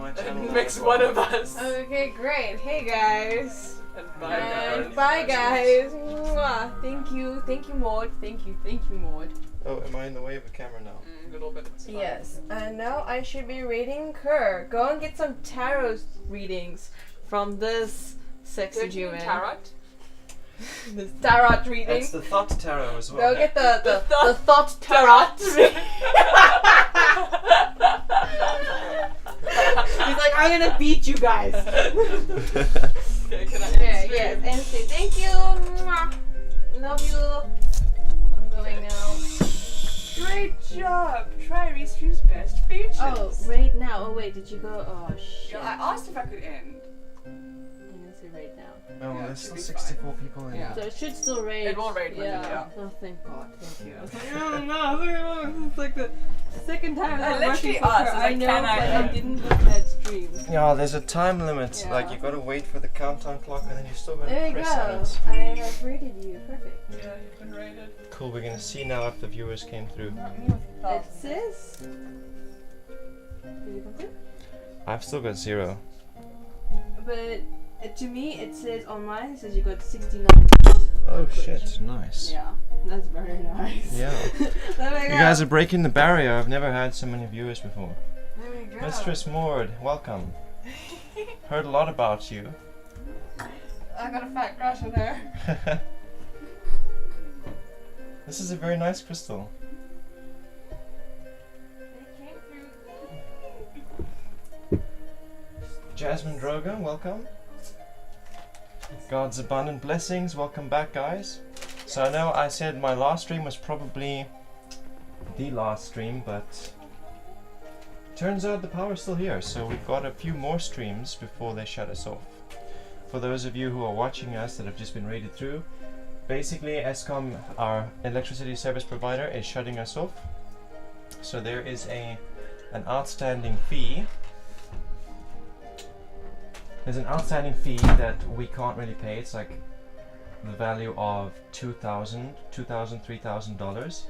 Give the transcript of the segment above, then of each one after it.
my channel. It makes one of us. Okay, great. Hey guys. And bye guys. And bye guys. Mwah. Thank you, Maud. Thank you, Maud. Oh, am I in the way of the camera now? A little bit. It's fine. Yes, and now I should be reading Kerr. Go and get some tarot readings from this sexy Did you human. tarot? This tarot reading. It's the thought tarot as well. Go get the thought thought tarot reading. He's like, I'm gonna beat you guys. Okay, can I Yeah, yes, and say thank you. Mwah. Love you. I'm going now. Great job! Try Restream's best features. Oh, right now. Oh wait, did you go? Oh shit. Yeah, I asked if I could end. I'm gonna say right now. Oh, Yeah, there's it still should be 64 people in. Yeah. So it should still raid. It won't raid when yeah. you- Oh, thank God. Thank you. I was like, oh no, it's like the second time I I'm literally rushing for asked, her. I I was know, like, but can I I end? didn't look at streams. Yeah, there's a time limit. Yeah. Like, you gotta wait for the countdown clock and then you still gotta There you press go. silence. I have rated you. Perfect. Yeah, you've been rated. Cool, we're gonna see now if the viewers came through. Not me with It says. Did you come through? I've still got 0. But to me, it says on mine. It says you got 69. Oh shit, nice. Yeah, that's very nice. Yeah. There we You go. guys are breaking the barrier. I've never had so many viewers before. There we go. Mistress Maud, welcome. Heard a lot about you. I got a fat crush on her. This is a very nice crystal. It came through. Jasmine Droga, welcome. God's abundant blessings, welcome back guys. So I know I said my last stream was probably the last stream, but turns out the power's still here, so we've got a few more streams before they shut us off. For those of you who are watching us that have just been raided through, basically Eskom, our electricity service provider, is shutting us off. So there is an outstanding fee. There's an outstanding fee that we can't really pay. It's like the value of $2,000, $3,000,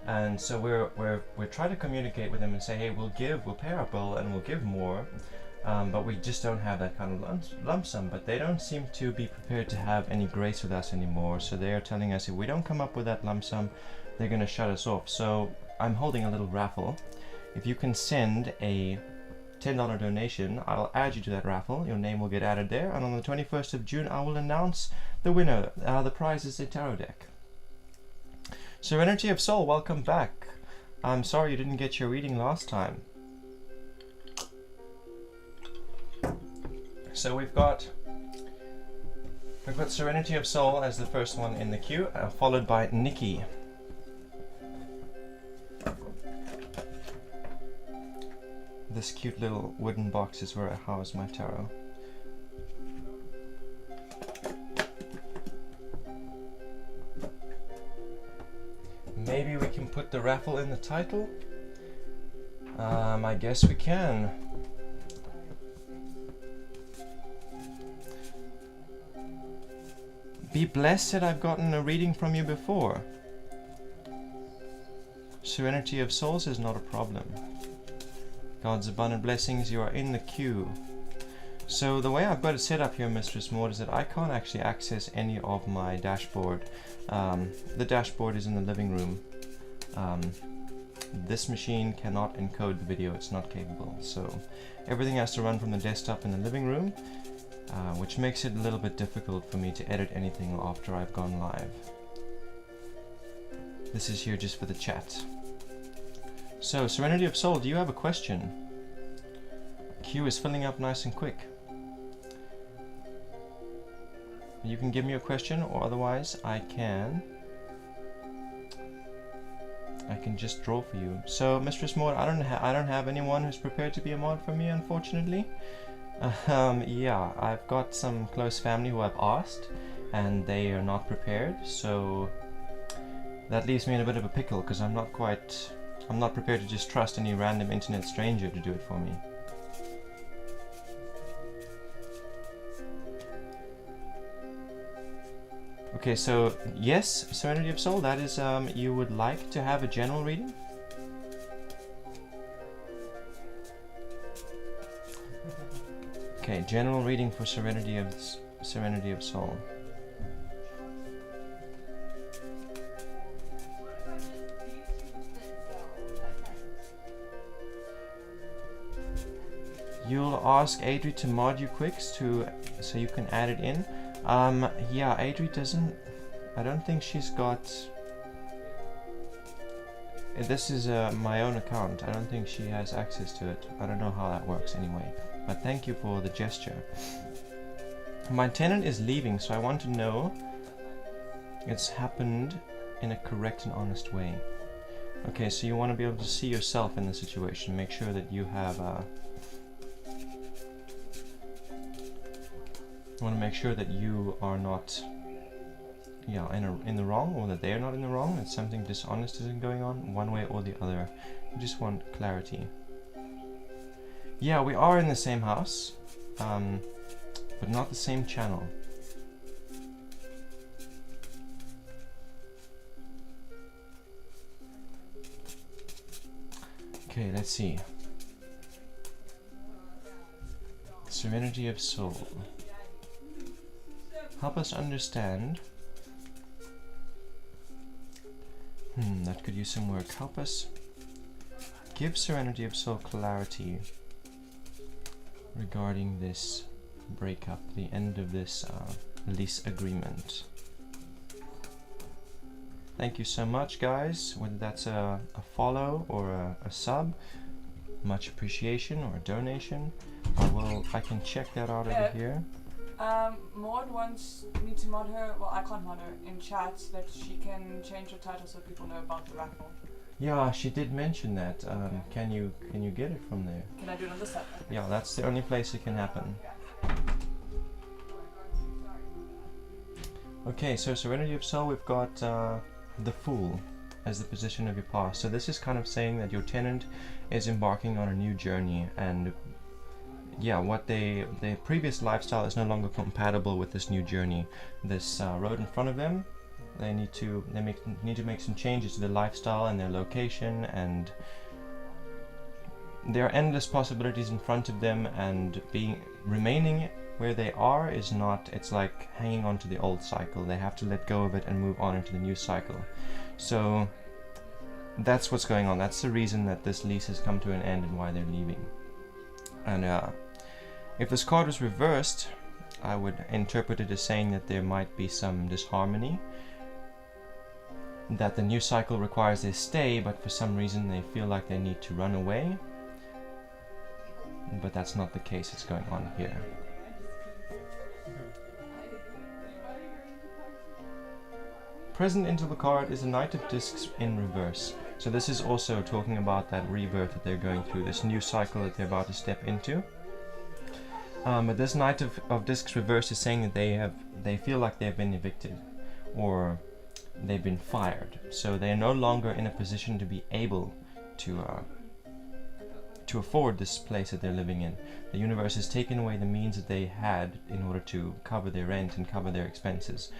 and so we're trying to communicate with them and say, hey, we'll pay our bill and we'll give more, but we just don't have that kind of lump sum. But they don't seem to be prepared to have any grace with us anymore. So they are telling us if we don't come up with that lump sum, they're going to shut us off. So I'm holding a little raffle. If you can send a $10 donation, I'll add you to that raffle. Your name will get added there, and on the 21st of June I will announce the winner. The prize is a tarot deck. Serenity of Soul, welcome back. I'm sorry you didn't get your reading last time. So we've got Serenity of Soul as the first one in the queue, followed by Nikki. This cute little wooden box is where I house my tarot. Maybe we can put the raffle in the title? I guess we can. Be blessed that I've gotten a reading from you before. Serenity of Souls is not a problem. God's abundant blessings, you are in the queue. So the way I've got it set up here, Mistress Maud, is that I can't actually access any of my dashboard. The dashboard is in the living room. This machine cannot encode the video, it's not capable. So everything has to run from the desktop in the living room, which makes it a little bit difficult for me to edit anything after I've gone live. This is here just for the chat. So, Serenity of Soul, do you have a question? Queue is filling up nice and quick. You can give me a question, or otherwise I can just draw for you. So, Mistress Maud, I don't have anyone who's prepared to be a mod for me, unfortunately. Yeah, I've got some close family who I've asked, and they are not prepared. So that leaves me in a bit of a pickle, because I'm not prepared to just trust any random internet stranger to do it for me. Okay, so yes, Serenity of Soul, that is, you would like to have a general reading? Okay, general reading for Serenity of Soul. You'll ask Adri to mod you quicks so you can add it in. Yeah, Adri doesn't. I don't think she's got. This is my own account. I don't think she has access to it. I don't know how that works anyway. But thank you for the gesture. My tenant is leaving, so I want to know it's happened in a correct and honest way. Okay, so you want to be able to see yourself in the situation. Make sure that you have. You want to make sure that you are not, in the wrong, or that they are not in the wrong. That something dishonest isn't going on one way or the other. You just want clarity. Yeah, we are in the same house, but not the same channel. Okay, let's see. Serenity of Soul. Help us understand. That could use some work. Help us give Serenity of Soul clarity regarding this breakup, the end of this lease agreement. Thank you so much, guys. Whether that's a follow or a sub, much appreciation, or a donation. I can check that out over here. Maud wants me to mod her. Well, I can't mod her in chat so that she can change her title so people know about the raffle. Yeah, she did mention that. Can you get it from there? Can I do it on this side? Yeah, that's the only place it can happen. Okay, so Serenity of Soul, we've got the Fool as the position of your past. So this is kind of saying that your tenant is embarking on a new journey, and yeah, what their previous lifestyle is no longer compatible with this new journey. This road in front of them, they need to make some changes to their lifestyle and their location, and there are endless possibilities in front of them, and remaining where they are is not. It's like hanging on to the old cycle. They have to let go of it and move on into the new cycle. So that's what's going on. That's the reason that this lease has come to an end and why they're leaving. And if this card was reversed, I would interpret it as saying that there might be some disharmony, that the new cycle requires they stay, but for some reason they feel like they need to run away. But that's not the case that's going on here. Present into the card is a Knight of Discs in reverse. So this is also talking about that rebirth that they're going through, this new cycle that they're about to step into. But this Knight of Discs reverse is saying that they feel like they've been evicted, or they've been fired. So they are no longer in a position to be able to afford this place that they're living in. The universe has taken away the means that they had in order to cover their rent and cover their expenses.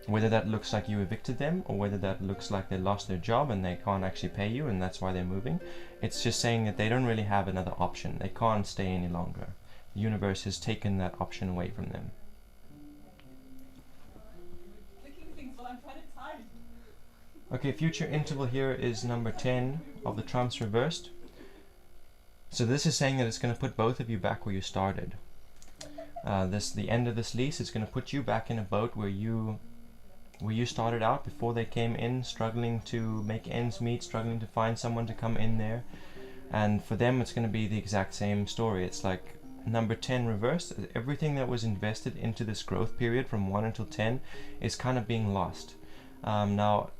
Whether that looks like you evicted them, or whether that looks like they lost their job and they can't actually pay you and that's why they're moving, it's just saying that they don't really have another option. They can't stay any longer. The universe has taken that option away from them. Okay, future interval here is number 10 of the trumps reversed. So this is saying that it's going to put both of you back where you started. The end of this lease is going to put you back in a boat where you started out before they came in, struggling to make ends meet, struggling to find someone to come in there. And for them it's going to be the exact same story. It's like number 10 reversed. Everything that was invested into this growth period from 1 until 10 is kind of being lost. Now,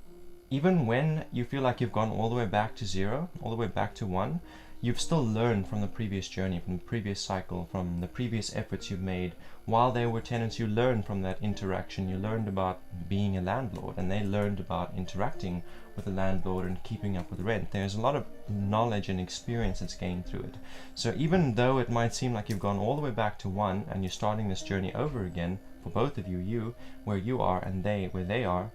even when you feel like you've gone all the way back to 0, all the way back to 1, you've still learned from the previous journey, from the previous cycle, from the previous efforts you've made. While they were tenants, you learned from that interaction. You learned about being a landlord, and they learned about interacting with the landlord and keeping up with rent. There's a lot of knowledge and experience that's gained through it. So even though it might seem like you've gone all the way back to 1 and you're starting this journey over again, for both of you, you where you are and they where they are,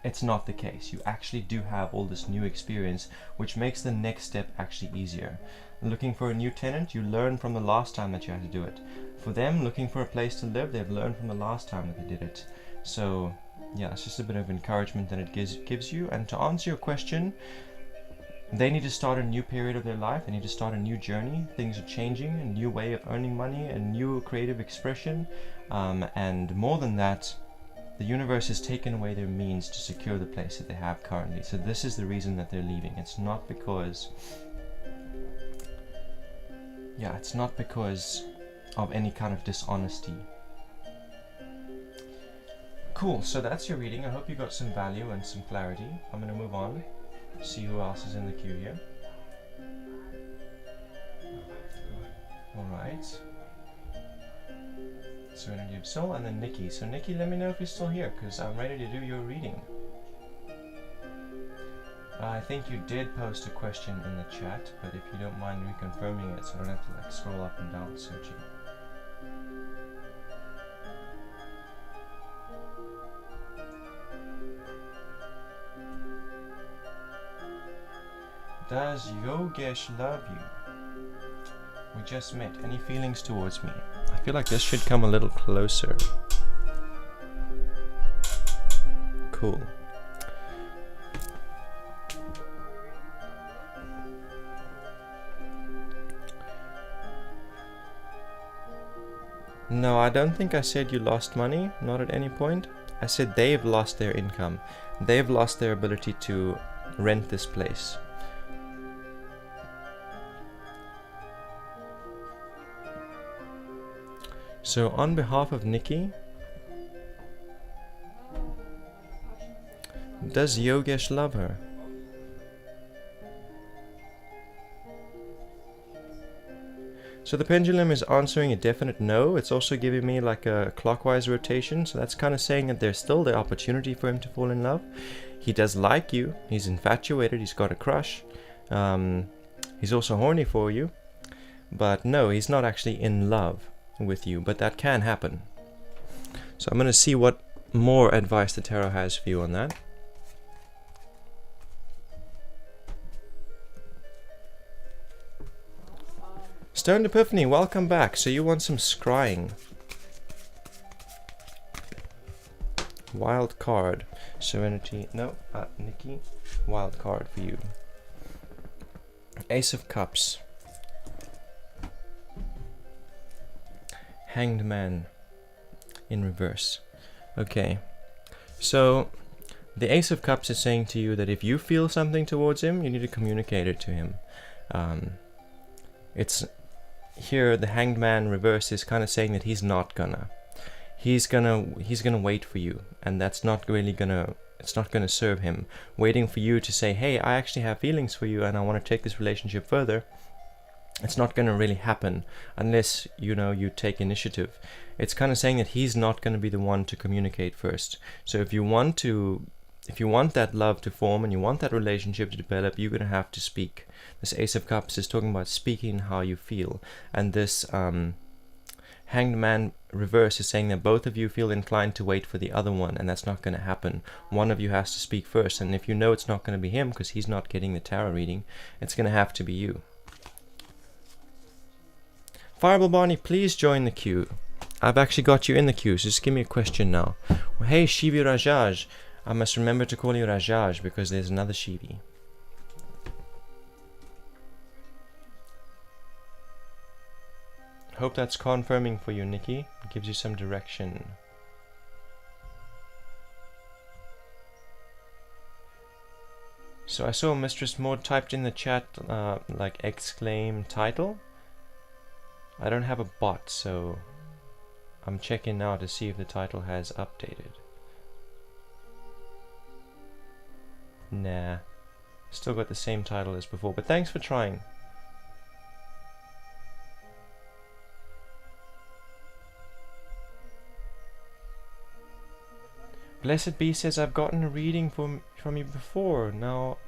it's not the case. You actually do have all this new experience, which makes the next step actually easier. Looking for a new tenant, you learn from the last time that you had to do it. For them, looking for a place to live, they've learned from the last time that they did it. So yeah, it's just a bit of encouragement that it gives you. And to answer your question, they need to start a new period of their life. They need to start a new journey. Things are changing, a new way of earning money, a new creative expression, and more than that, the universe has taken away their means to secure the place that they have currently. So this is the reason that they're leaving. It's not because of any kind of dishonesty. Cool, so that's your reading. I hope you got some value and some clarity. I'm going to move on, see who else is in the queue here. Alright. Serenity of Soul, and then Nikki. So Nikki, let me know if you're still here, because I'm ready to do your reading. I think you did post a question in the chat, but if you don't mind reconfirming it so I don't have to like scroll up and down searching. Does Yogesh love you? We just met. Any feelings towards me? I feel like this should come a little closer. Cool. No, I don't think I said you lost money, not at any point. I said they've lost their income. They've lost their ability to rent this place. So on behalf of Nikki, does Yogesh love her? So the pendulum is answering a definite no. It's also giving me like a clockwise rotation. So that's kind of saying that there's still the opportunity for him to fall in love. He does like you. He's infatuated. He's got a crush. He's also horny for you. But no, he's not actually in love with you. But that can happen. So I'm going to see what more advice the tarot has for you on that. Stoned Epiphany, welcome back. So you want some scrying. Wild card. Serenity. No, Nikki. Wild card for you. Ace of Cups. Hanged Man in reverse. Okay. So the Ace of Cups is saying to you that if you feel something towards him, you need to communicate it to him. It's here the Hanged Man reverse is kind of saying that he's not gonna. He's gonna wait for you, and that's not really gonna. It's not gonna serve him. Waiting for you to say, "Hey, I actually have feelings for you, and I want to take this relationship further." It's not gonna really happen unless you take initiative. It's kind of saying that he's not gonna be the one to communicate first. So if you want that love to form and you want that relationship to develop, you're going to have to speak. This Ace of Cups is talking about speaking how you feel. And this Hanged Man reverse is saying that both of you feel inclined to wait for the other one, and that's not going to happen. One of you has to speak first, and if you know it's not going to be him because he's not getting the tarot reading, it's going to have to be you. Fireball Barney, please join the queue. I've actually got you in the queue, so just give me a question now. Well, hey, Shivi Rajaj. I must remember to call you Rajaj because there's another Shivi. Hope that's confirming for you, Nikki. It gives you some direction. So I saw Mistress Maud typed in the chat like exclaim title. I don't have a bot, so I'm checking now to see if the title has updated. Nah, still got the same title as before, but thanks for trying. Blessed Be says I've gotten a reading from you before. Now,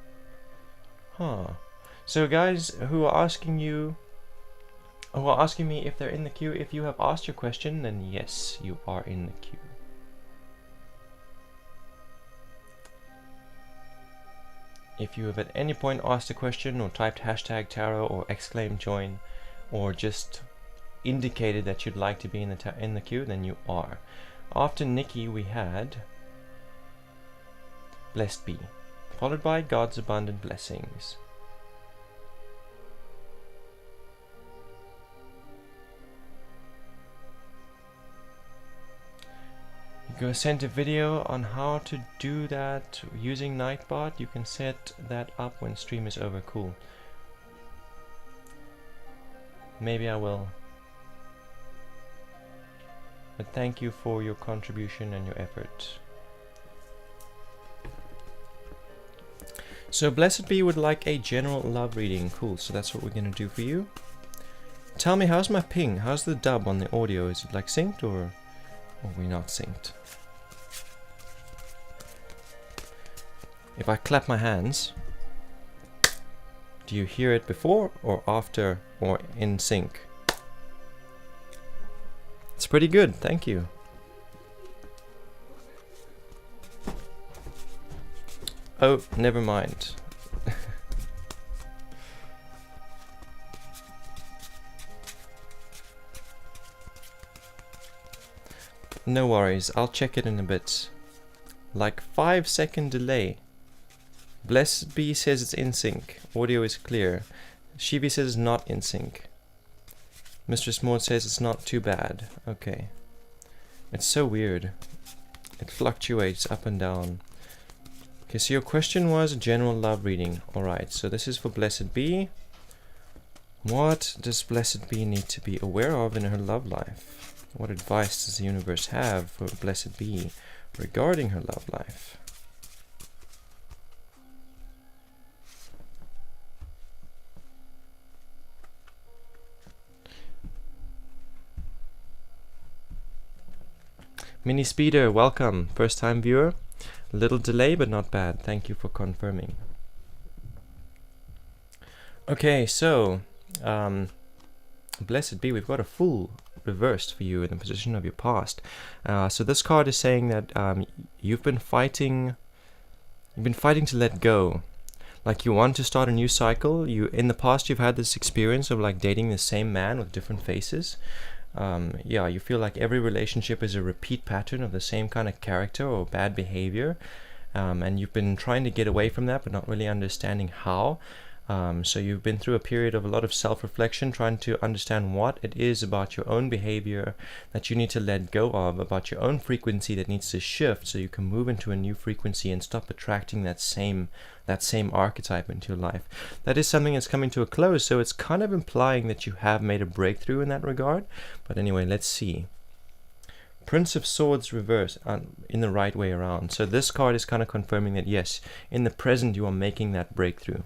so guys who are asking me if they're in the queue, if you have asked your question, then yes, you are in the queue. if you have at any point asked a question or typed hashtag tarot or exclaimed join or just indicated that you'd like to be in the queue, then you are. After Nikki we had Blessed Be, followed by God's Abundant Blessings. You sent a video on how to do that using Nightbot. You can set that up when stream is over. Cool. Maybe I will. But thank you for your contribution and your effort. So Blessed Be would like a general love reading. Cool, so that's what we're gonna do for you. Tell me, how's my ping? How's the dub on the audio? Is it like synced or are we not synced? If I clap my hands, do you hear it before or after or in sync? It's pretty good, thank you. Oh, never mind. No worries, I'll check it in a bit. Like 5-second delay. Blessed Be says it's in sync. Audio is clear. Shivi says it's not in sync. Mistress Maud says it's not too bad. Okay. It's so weird. It fluctuates up and down. Okay, so your question was a general love reading. Alright, so this is for Blessed Be. What does Blessed Be need to be aware of in her love life? What advice does the universe have for Blessed Be regarding her love life? Mini Speeder, welcome. First time viewer. A little delay, but not bad. Thank you for confirming. Okay, so Blessed Be, we've got a full reversed for you in the position of your past. So this card is saying that you've been fighting to let go. Like you want to start a new cycle. In the past you've had this experience of like dating the same man with different faces. Yeah, you feel like every relationship is a repeat pattern of the same kind of character or bad behavior, and you've been trying to get away from that but not really understanding how. So you've been through a period of a lot of self-reflection, trying to understand what it is about your own behavior that you need to let go of, about your own frequency that needs to shift so you can move into a new frequency and stop attracting that same archetype into your life. That is something that's coming to a close, so it's kind of implying that you have made a breakthrough in that regard. But anyway, let's see. Prince of Swords reverse in the right way around. So this card is kind of confirming that yes, in the present you are making that breakthrough.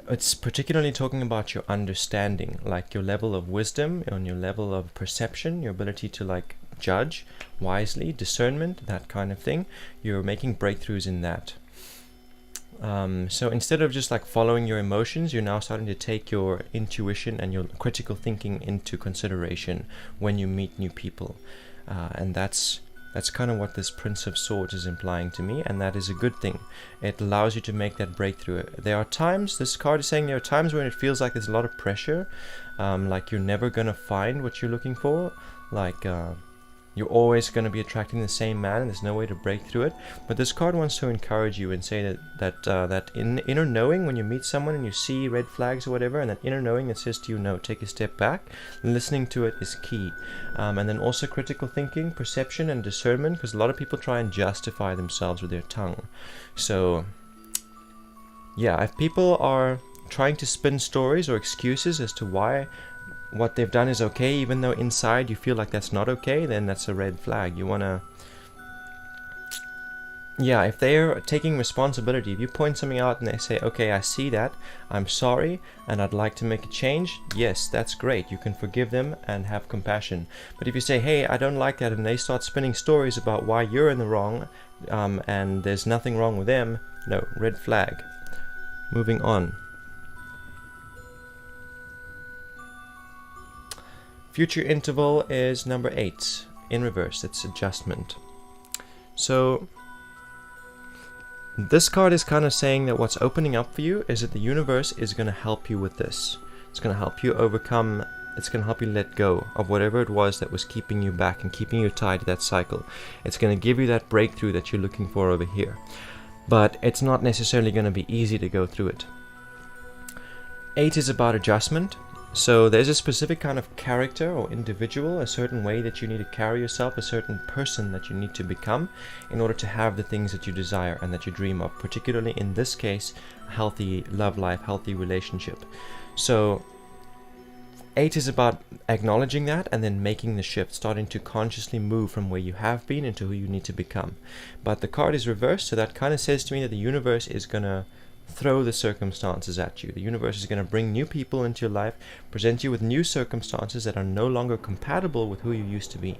It's particularly talking about your understanding, like your level of wisdom and your level of perception, your ability to like judge wisely, discernment, that kind of thing. You're making breakthroughs in that. So instead of just like following your emotions, you're now starting to take your intuition and your critical thinking into consideration when you meet new people. And that's kind of what this Prince of Swords is implying to me, and that is a good thing. It allows you to make that breakthrough. There are times, this card is saying there are times when it feels like there's a lot of pressure, like you're never going to find what you're looking for, like you're always going to be attracting the same man and there's no way to break through it. But this card wants to encourage you and say that inner knowing, when you meet someone and you see red flags or whatever, and that inner knowing that says to you, no, take a step back, listening to it is key. And then also critical thinking, perception and discernment, because a lot of people try and justify themselves with their tongue. So yeah, if people are trying to spin stories or excuses as to why what they've done is okay, even though inside you feel like that's not okay, then that's a red flag. You want to... Yeah, if they're taking responsibility, if you point something out and they say, okay, I see that, I'm sorry, and I'd like to make a change, yes, that's great. You can forgive them and have compassion. But if you say, hey, I don't like that, and they start spinning stories about why you're in the wrong, and there's nothing wrong with them, no, red flag. Moving on. Future interval is number 8 in reverse. It's adjustment. So This card is kind of saying that what's opening up for you is that the universe is going to help you with this. It's going to help you overcome, it's going to help you let go of whatever it was that was keeping you back and keeping you tied to that cycle. It's going to give you that breakthrough that you're looking for over here. But it's not necessarily going to be easy to go through it. 8 is about adjustment. So there's a specific kind of character or individual, a certain way that you need to carry yourself, a certain person that you need to become in order to have the things that you desire and that you dream of, particularly in this case, healthy love life, healthy relationship. So 8 is about acknowledging that and then making the shift, starting to consciously move from where you have been into who you need to become. But the card is reversed, so that kind of says to me that the universe is going to throw the circumstances at you. The universe is going to bring new people into your life, present you with new circumstances that are no longer compatible with who you used to be.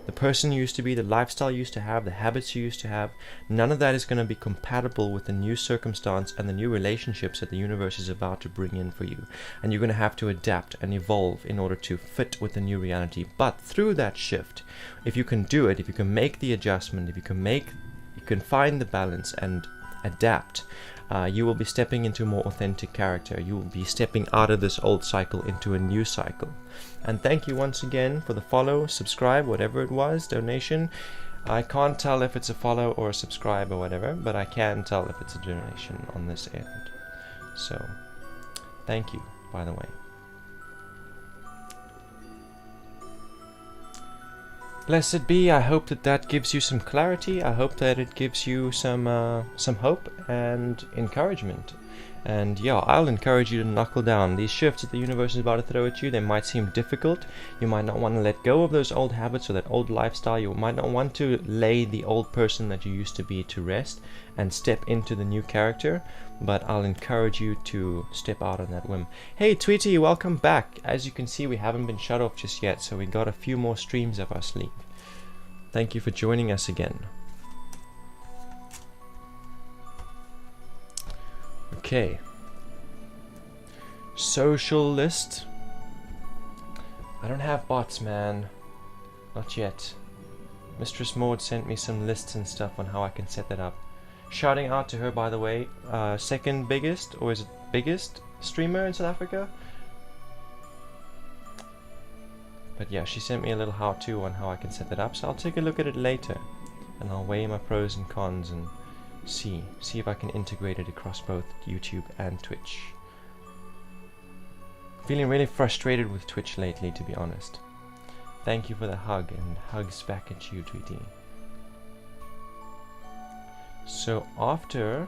The person you used to be, the lifestyle you used to have, the habits you used to have, none of that is going to be compatible with the new circumstance and the new relationships that the universe is about to bring in for you. And you're going to have to adapt and evolve in order to fit with the new reality. But through that shift, if you can do it, if you can make the adjustment, if you can find the balance and adapt, you will be stepping into a more authentic character. You will be stepping out of this old cycle into a new cycle. And thank you once again for the follow, subscribe, whatever it was, donation. I can't tell if it's a follow or a subscribe or whatever, but I can tell if it's a donation on this end. So, thank you, by the way. Blessed be. I hope that gives you some clarity. I hope that it gives you some hope and encouragement. And yeah, I'll encourage you to knuckle down. These shifts that the universe is about to throw at you, they might seem difficult. You might not want to let go of those old habits or that old lifestyle. You might not want to lay the old person that you used to be to rest and step into the new character. But I'll encourage you to step out on that whim. Hey Tweety, welcome back. As you can see, we haven't been shut off just yet, so we got a few more streams up our sleeve. Thank you for joining us again. Okay. Social list. I don't have bots, man. Not yet. Mistress Maud sent me some lists and stuff on how I can set that up. Shouting out to her, by the way, second biggest, or is it biggest streamer in South Africa? But yeah, she sent me a little how-to on how I can set that up, so I'll take a look at it later. And I'll weigh my pros and cons and see if I can integrate it across both YouTube and Twitch. Feeling really frustrated with Twitch lately, to be honest. Thank you for the hug, and hugs back at you, Tweety. So after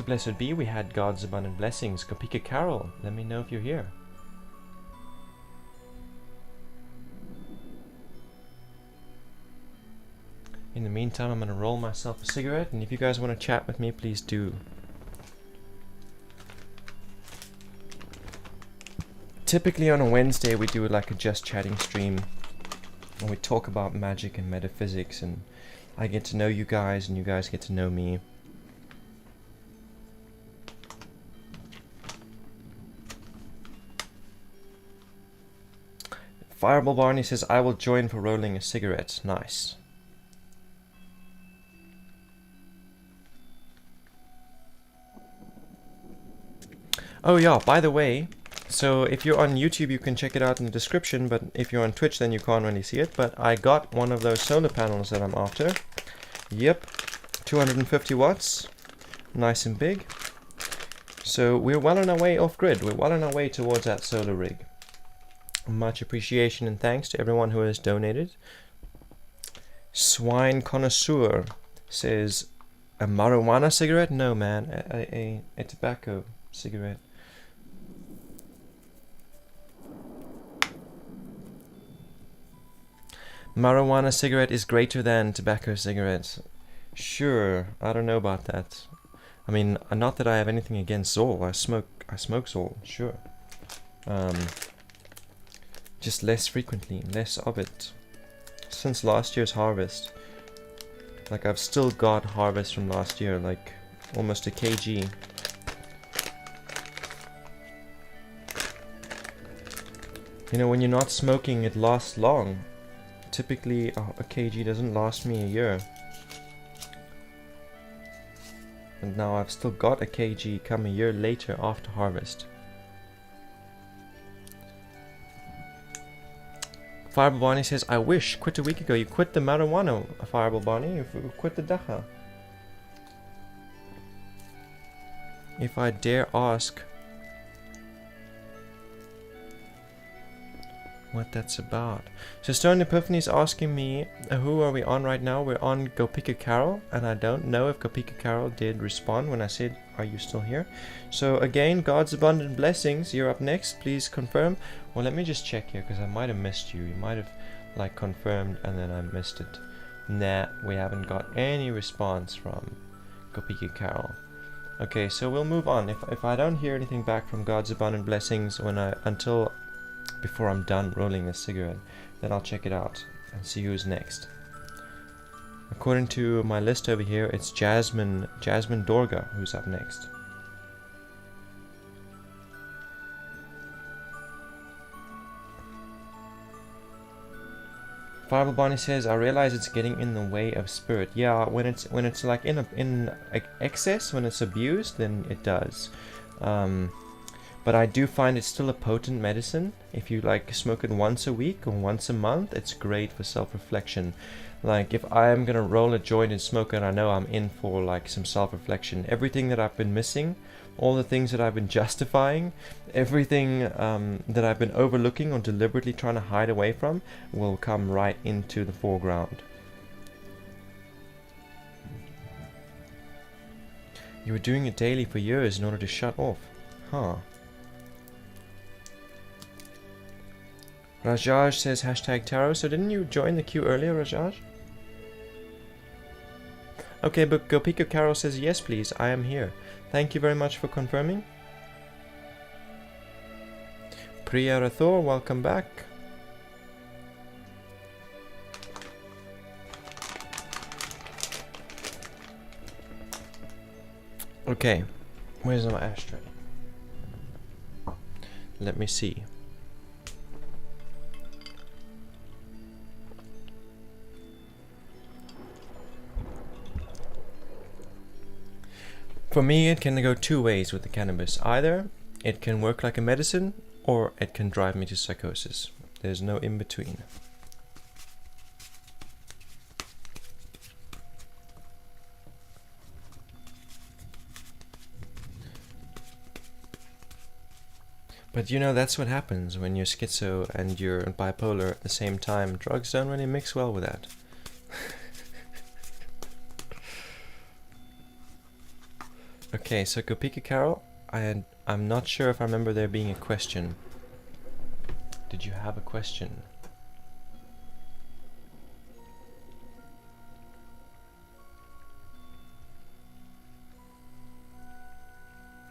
Blessed Be, we had God's Abundant Blessings. Kopika Carol, let me know if you're here. In the meantime, I'm going to roll myself a cigarette, and if you guys want to chat with me, please do. Typically on a Wednesday, we do like a just chatting stream, and we talk about magic and metaphysics, and I get to know you guys, and you guys get to know me. Fireball Barney says, I will join for rolling a cigarette. Nice. Oh yeah, by the way, so if you're on YouTube, you can check it out in the description, but if you're on Twitch, then you can't really see it. But I got one of those solar panels that I'm after. Yep, 250 watts, nice and big. So we're well on our way off-grid. We're well on our way towards that solar rig. Much appreciation and thanks to everyone who has donated. Swine Connoisseur says, a marijuana cigarette? No, man, a tobacco cigarette. Marijuana cigarette is greater than tobacco cigarettes. Sure, I don't know about that. I mean, not that I have anything against Zol. I smoke Zol, sure. Just less frequently, less of it. Since last year's harvest. Like, I've still got harvest from last year, like almost a kg. You know, when you're not smoking, it lasts long. typically a kg doesn't last me a year. And now I've still got a kg come a year later after harvest. Fireball Barney says, I wish, quit a week ago. You quit the marijuana, Fireball Barney. You quit the dacha. If I dare ask what that's about. So Stone Epiphany is asking me, who are we on right now? We're on Go Pick a Carol, and I don't know if Go Pick a Carol did respond when I said, are you still here? So again, God's abundant blessings, you're up next, please confirm. Well, let me just check here, because I might have missed you. You might have like confirmed and then I missed it. Nah, we haven't got any response from Go Pick a Carol. Okay, so we'll move on. If I don't hear anything back from God's abundant blessings before I'm done rolling this cigarette, then I'll check it out and see who's next. According to my list over here, it's Jasmine Dorga who's up next. Fireball Bonnie says, I realize it's getting in the way of spirit. Yeah, when it's like in excess, when it's abused, then it does. But I do find it's still a potent medicine. If you like smoke it once a week or once a month, it's great for self-reflection. Like if I'm gonna roll a joint and smoke it, I know I'm in for like some self-reflection. Everything that I've been missing, all the things that I've been justifying, everything that I've been overlooking or deliberately trying to hide away from will come right into the foreground. You were doing it daily for years in order to shut off. Huh. Rajaj says hashtag tarot. So didn't you join the queue earlier, Rajaj? Okay, but Go Pico Carol says yes please, I am here. Thank you very much for confirming. Priya Rathor, welcome back. Okay, where's my ashtray? Let me see. For me, it can go two ways with the cannabis. Either it can work like a medicine, or it can drive me to psychosis. There's no in between. But you know, that's what happens when you're schizo and you're bipolar at the same time. Drugs don't really mix well with that. Okay, so Kopika Carol, I'm not sure if I remember there being a question. Did you have a question?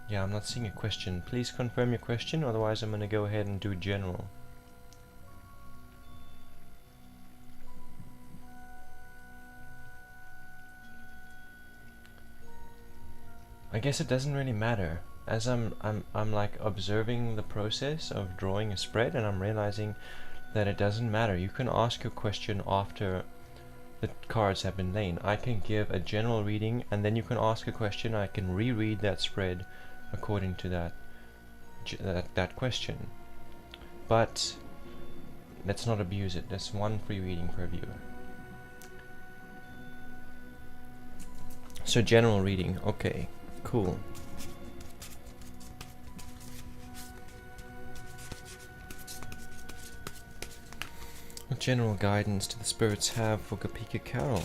Yeah, I'm not seeing a question. Please confirm your question, otherwise I'm gonna go ahead and do general. I guess it doesn't really matter, as I'm like observing the process of drawing a spread, and I'm realizing that it doesn't matter. You can ask your question after the cards have been laid. I can give a general reading, and then you can ask a question. I can reread that spread according to that question. But let's not abuse it. That's one free reading per viewer. So general reading, okay. Cool. What general guidance do the spirits have for Kopika Carol?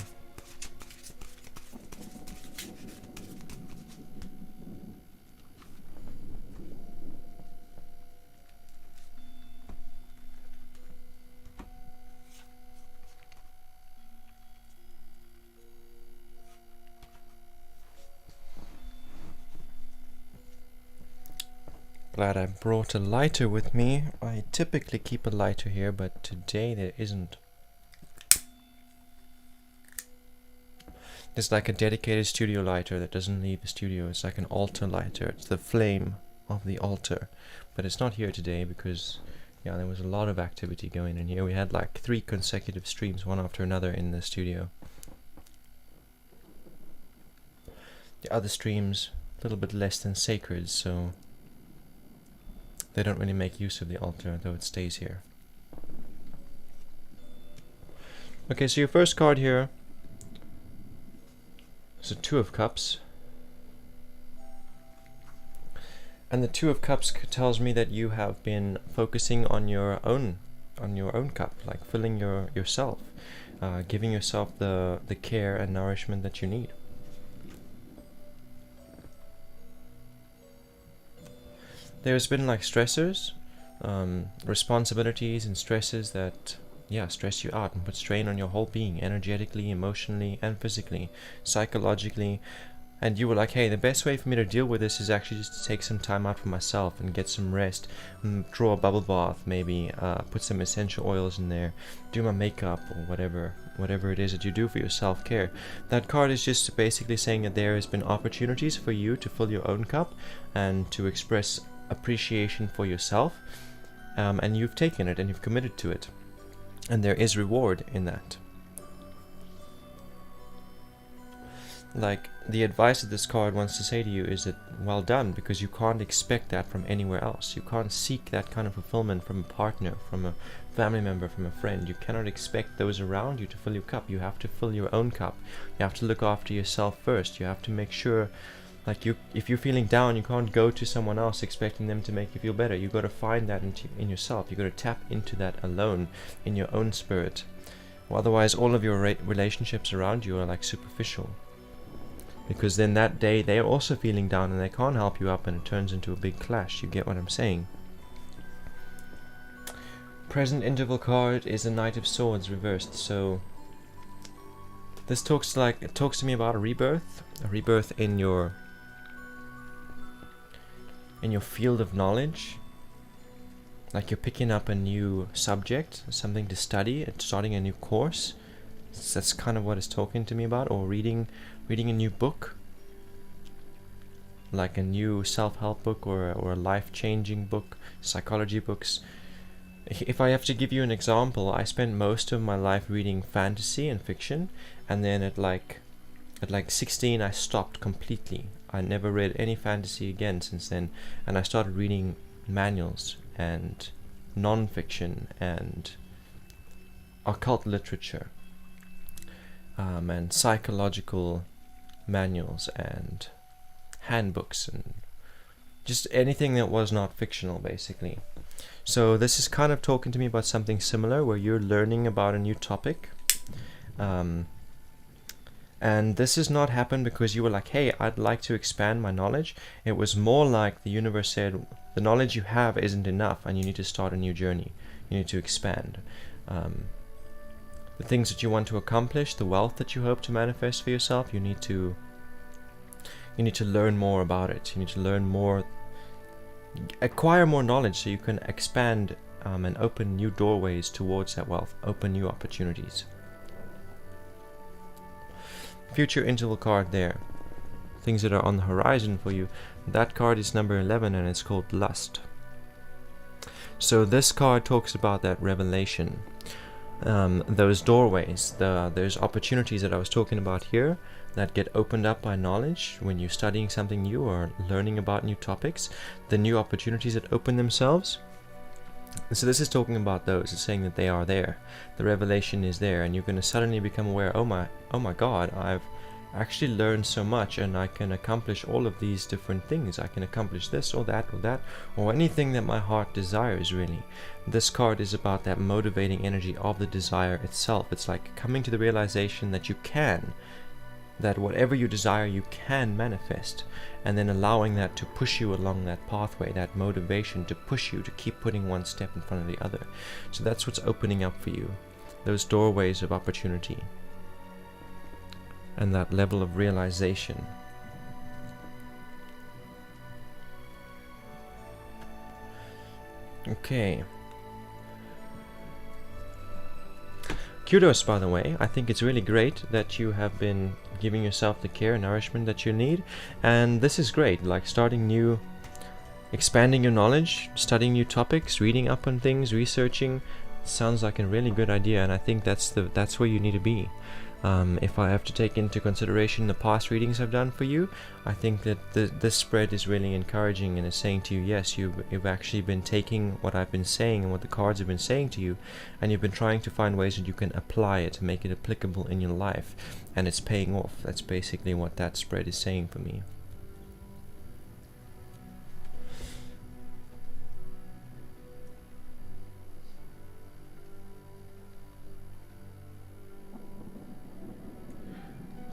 Glad I brought a lighter with me. I typically keep a lighter here, but today there isn't. It's like a dedicated studio lighter that doesn't leave the studio. It's like an altar lighter. It's the flame of the altar. But it's not here today because Yeah, there was a lot of activity going in here. We had like 3 consecutive streams, one after another, in the studio. The other streams, a little bit less than sacred, so they don't really make use of the altar, though it stays here. Okay, so your first card here is a 2 of Cups. And the 2 of Cups tells me that you have been focusing on your own cup, like filling yourself, giving yourself the care and nourishment that you need. There's been like stressors, responsibilities and stresses that stress you out and put strain on your whole being, energetically, emotionally, and physically, psychologically. And you were like, hey, the best way for me to deal with this is actually just to take some time out for myself and get some rest, draw a bubble bath, maybe put some essential oils in there, do my makeup, or whatever it is that you do for your self-care. That card is just basically saying that there has been opportunities for you to fill your own cup and to express appreciation for yourself, and you've taken it and you've committed to it, and there is reward in that. Like, the advice that this card wants to say to you is that well done, because you can't expect that from anywhere else. You can't seek that kind of fulfillment from a partner, from a family member, from a friend. You cannot expect those around you to fill your cup. You have to fill your own cup. You have to look after yourself first. You have to make sure, like, if you're feeling down, you can't go to someone else expecting them to make you feel better. You got to find that in yourself. You got to tap into that alone in your own spirit. Well, otherwise, all of your relationships around you are like superficial. Because then that day they're also feeling down and they can't help you up, and it turns into a big clash. You get what I'm saying? Present interval card is a Knight of Swords reversed. So this talks to me about a rebirth in your field of knowledge. Like you're picking up a new subject, something to study, starting a new course. That's kind of what it's talking to me about. Or reading a new book, like a new self-help book or a life-changing book, psychology books. If I have to give you an example, I spent most of my life reading fantasy and fiction, and then at 16 I stopped completely. I never read any fantasy again since then, and I started reading manuals and non-fiction and occult literature, and psychological manuals and handbooks and just anything that was not fictional, basically. So this is kind of talking to me about something similar, where you're learning about a new topic, and this has not happened because you were like, hey, I'd like to expand my knowledge. It was more like the universe said, the knowledge you have isn't enough and you need to start a new journey. You need to expand. The things that you want to accomplish, the wealth that you hope to manifest for yourself, you need to learn more about it. You need to learn more, acquire more knowledge so you can expand and open new doorways towards that wealth, open new opportunities. Future interval card there. Things that are on the horizon for you. That card is number 11 and it's called Lust. So this card talks about that revelation. Those doorways, there's opportunities that I was talking about here that get opened up by knowledge when you're studying something new or learning about new topics, the new opportunities that open themselves. And so this is talking about those. It's saying that they are there. The revelation is there, and you're going to suddenly become aware, oh my God, I've actually learned so much, and I can accomplish all of these different things. I can accomplish this or that, or anything that my heart desires, really. This card is about that motivating energy of the desire itself. It's like coming to the realization that you can, that whatever you desire you can manifest, and then allowing that to push you along that pathway, that motivation to push you to keep putting one step in front of the other. So that's what's opening up for you, those doorways of opportunity and that level of realization. Okay. Kudos, by the way. I think it's really great that you have been giving yourself the care and nourishment that you need, and this is great. Like starting new expanding your knowledge, studying new topics, reading up on things, researching. Sounds like a really good idea, and I think that's where you need to be. If I have to take into consideration the past readings I've done for you, I think that this spread is really encouraging and is saying to you, yes, you've actually been taking what I've been saying and what the cards have been saying to you, and you've been trying to find ways that you can apply it to make it applicable in your life, and it's paying off. That's basically what that spread is saying for me.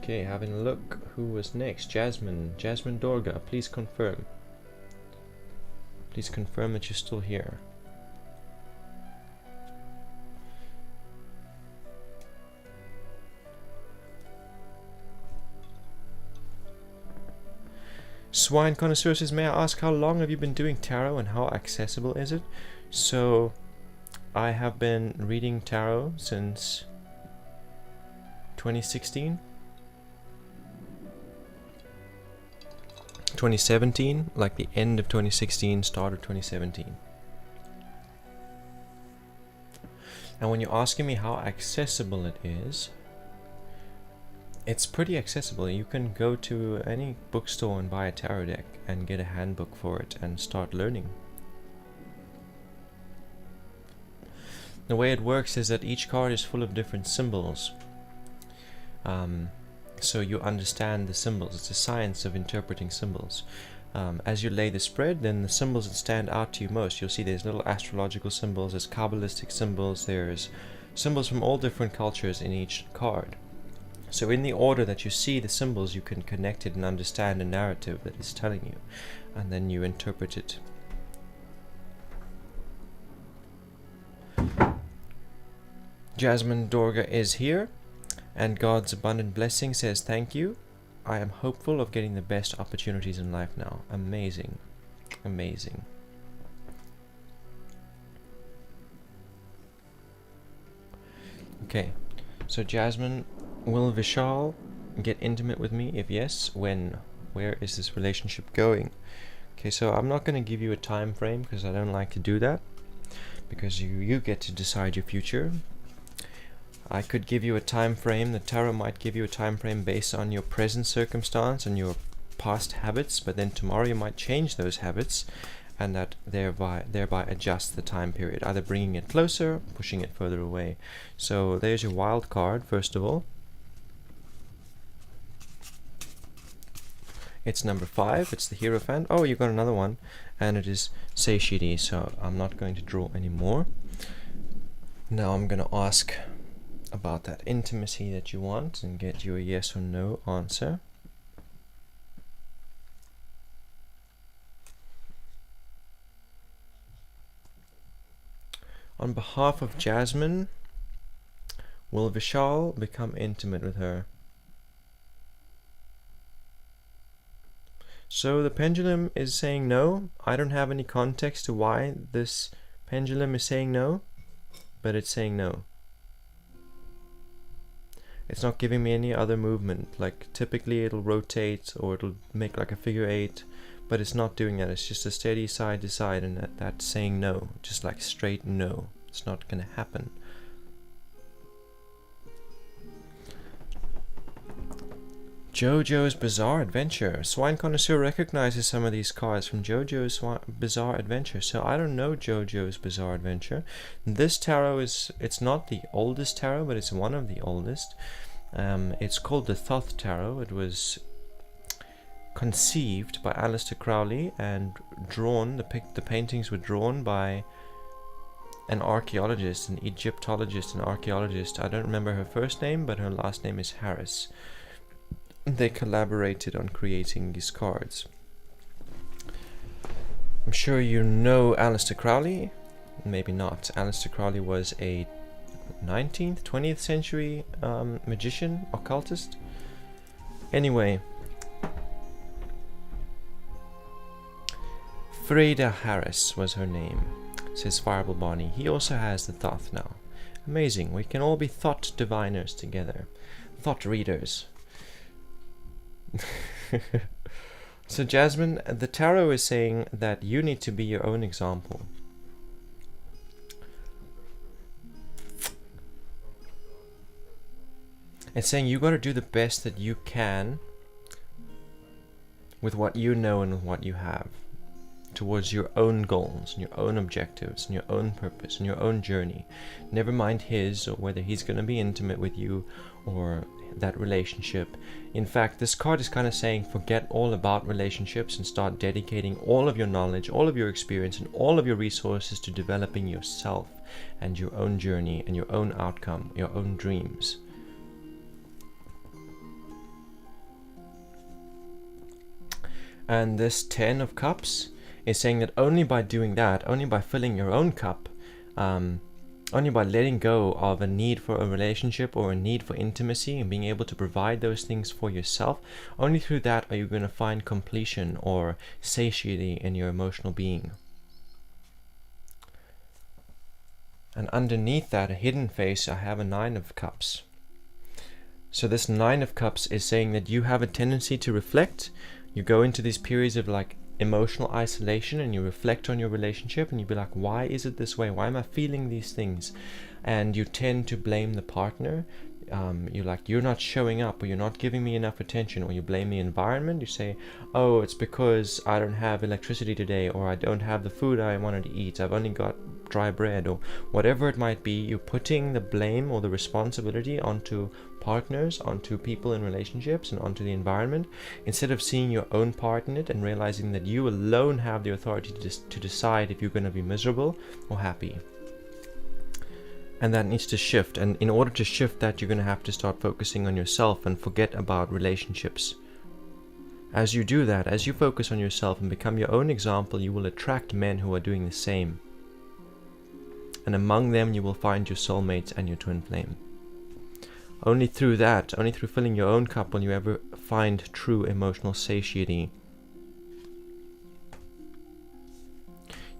Okay, having a look. Who was next? Jasmine. Jasmine Dorga, please confirm. Please confirm that you're still here. Swine Connoisseur says, may I ask how long have you been doing tarot and how accessible is it? So, I have been reading tarot since 2016. 2017, like the end of 2016, start of 2017. And when you're asking me how accessible it is, it's pretty accessible. You can go to any bookstore and buy a tarot deck and get a handbook for it and start learning. The way it works is that each card is full of different symbols. So you understand the symbols. It's a science of interpreting symbols. As you lay the spread, then the symbols that stand out to you most, you'll see there's little astrological symbols, there's Kabbalistic symbols, there's symbols from all different cultures in each card. So in the order that you see the symbols, you can connect it and understand the narrative that it's telling you, and then you interpret it. Jasmine Dorga is here. And God's abundant blessing says, thank you. I am hopeful of getting the best opportunities in life now. Amazing. Amazing. Okay. So Jasmine, will Vishal get intimate with me? If yes, when? Where is this relationship going? Okay, so I'm not going to give you a time frame because I don't like to do that. Because you get to decide your future. I could give you a time frame. The tarot might give you a time frame based on your present circumstance and your past habits, but then tomorrow you might change those habits, and that thereby adjust the time period, either bringing it closer, pushing it further away. So there's your wild card. First of all, it's number 5. It's the Hierophant. Oh, you got another one, and it is satiety. So I'm not going to draw anymore. Now I'm going to ask about that intimacy that you want and get you a yes or no answer. On behalf of Jasmine, will Vishal become intimate with her? So the pendulum is saying no. I don't have any context to why this pendulum is saying no, but it's saying no. It's not giving me any other movement. Like typically it'll rotate or it'll make like a figure 8, but it's not doing that. It's just a steady side to side, and that's saying no, just like straight no. It's not gonna happen. JoJo's Bizarre Adventure. Swine Connoisseur recognizes some of these cards from JoJo's Bizarre Adventure. So I don't know JoJo's Bizarre Adventure. This tarot it's not the oldest tarot, but it's one of the oldest. It's called the Thoth Tarot. It was conceived by Aleister Crowley and drawn. The paintings were drawn by an archaeologist, an Egyptologist, an archaeologist. I don't remember her first name, but her last name is Harris. They collaborated on creating these cards. I'm sure you know Aleister Crowley. Maybe not. Aleister Crowley was a 19th, 20th century magician, occultist. Anyway, Freda Harris was her name, says Fireball Bonnie. He also has the Thoth now. Amazing. We can all be thought diviners together. Thought readers. So Jasmine, the tarot is saying that you need to be your own example. It's saying you got to do the best that you can with what you know and with what you have towards your own goals and your own objectives and your own purpose and your own journey. Never mind his, or whether he's going to be intimate with you or that relationship. In fact, this card is kind of saying forget all about relationships and start dedicating all of your knowledge, all of your experience, and all of your resources to developing yourself and your own journey and your own outcome, your own dreams. And this 10 of Cups is saying that only by doing that, only by filling your own cup, only by letting go of a need for a relationship or a need for intimacy and being able to provide those things for yourself, only through that are you going to find completion or satiety in your emotional being. And underneath that, a hidden face, I have a 9 of Cups. So this 9 of Cups is saying that you have a tendency to reflect. You go into these periods of like emotional isolation and you reflect on your relationship and you be like, why is it this way? Why am I feeling these things? And you tend to blame the partner. You're like, you're not showing up, or you're not giving me enough attention, or you blame the environment. You say, oh, it's because I don't have electricity today, or I don't have the food I wanted to eat, I've only got dry bread, or whatever it might be. You're putting the blame or the responsibility onto partners, onto people in relationships, and onto the environment, instead of seeing your own part in it and realizing that you alone have the authority to decide if you're going to be miserable or happy. And that needs to shift, and in order to shift that, you're going to have to start focusing on yourself and forget about relationships. As you do that, as you focus on yourself and become your own example, you will attract men who are doing the same. And among them you will find your soulmates and your twin flame. Only through that, only through filling your own cup, will you ever find true emotional satiety.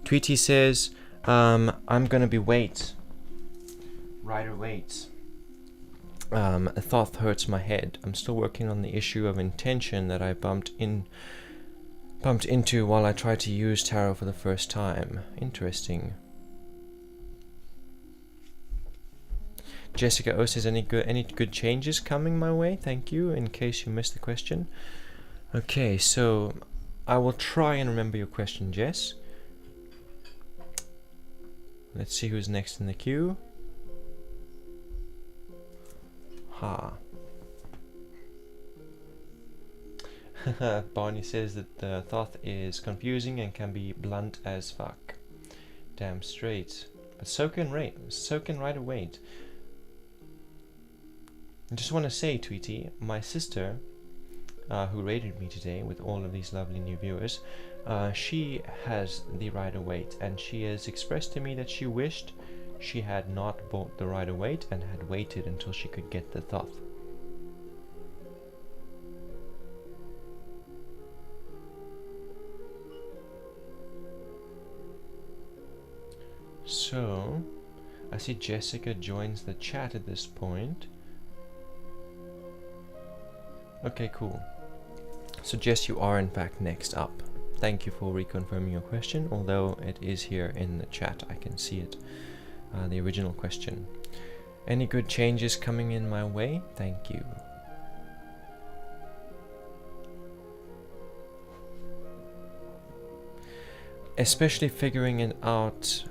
Tweety says, I'm gonna be wait. Rider waits. A thought hurts my head. I'm still working on the issue of intention that I bumped into while I tried to use tarot for the first time. Interesting. Jessica O says, any good changes coming my way? Thank you, in case you missed the question. Okay, so I will try and remember your question, Jess. Let's see who's next in the queue. Barney says that the thought is confusing and can be blunt as fuck. Damn straight. But so can Rider Waite. I just want to say, Tweety, my sister, who rated me today with all of these lovely new viewers, she has the Rider Waite, and she has expressed to me that she wished she had not bought the Rider Waite and had waited until she could get the Thoth. So, I see Jessica joins the chat at this point. Okay, cool. So Jess, you are in fact next up. Thank you for reconfirming your question, although it is here in the chat, I can see it. The original question. Any good changes coming in my way? Thank you. Especially figuring out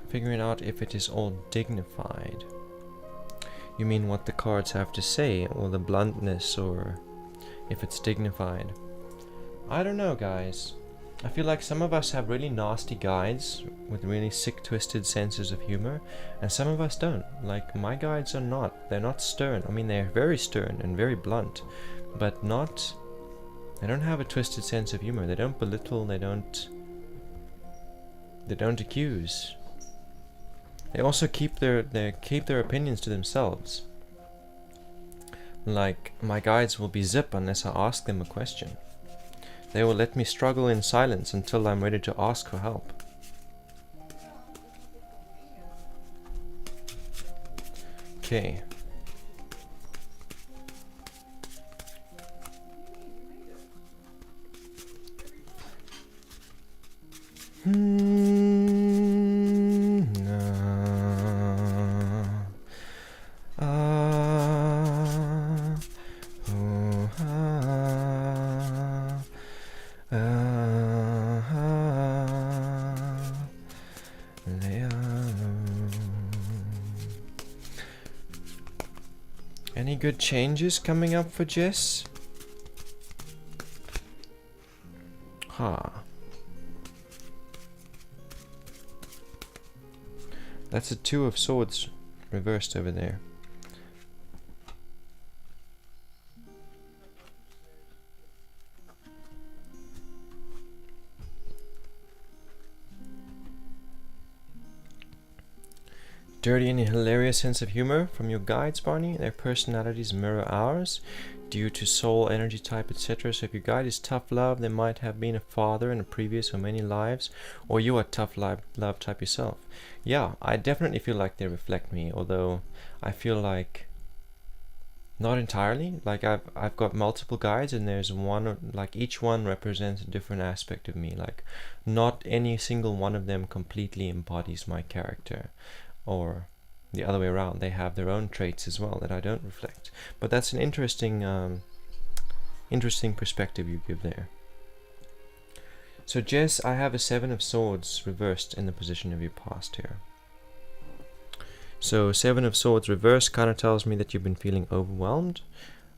if it is all dignified. You mean what the cards have to say, or the bluntness, or if it's dignified? I don't know, guys. I feel like some of us have really nasty guides with really sick, twisted senses of humor, and some of us don't. Like, my guides are not. They're not stern. I mean, they're very stern and very blunt, but not... They don't have a twisted sense of humor. They don't belittle. They don't accuse. They also keep their opinions to themselves. Like, my guides will be zip unless I ask them a question. They will let me struggle in silence until I'm ready to ask for help. Okay. Any good changes coming up for Jess? That's a 2 of swords reversed over there. Dirty and hilarious sense of humor from your guides, Barney. Their personalities mirror ours due to soul, energy type, etc. So if your guide is tough love, they might have been a father in a previous or many lives, or you are tough love type yourself. Yeah, I definitely feel like they reflect me, although I feel like not entirely. Like I've got multiple guides, and there's one, like each one represents a different aspect of me. Like not any single one of them completely embodies my character, or the other way around. They have their own traits as well that I don't reflect. But that's an interesting perspective you give there. So Jess, I have a 7 of swords reversed in the position of your past here. So 7 of swords reversed kind of tells me that you've been feeling overwhelmed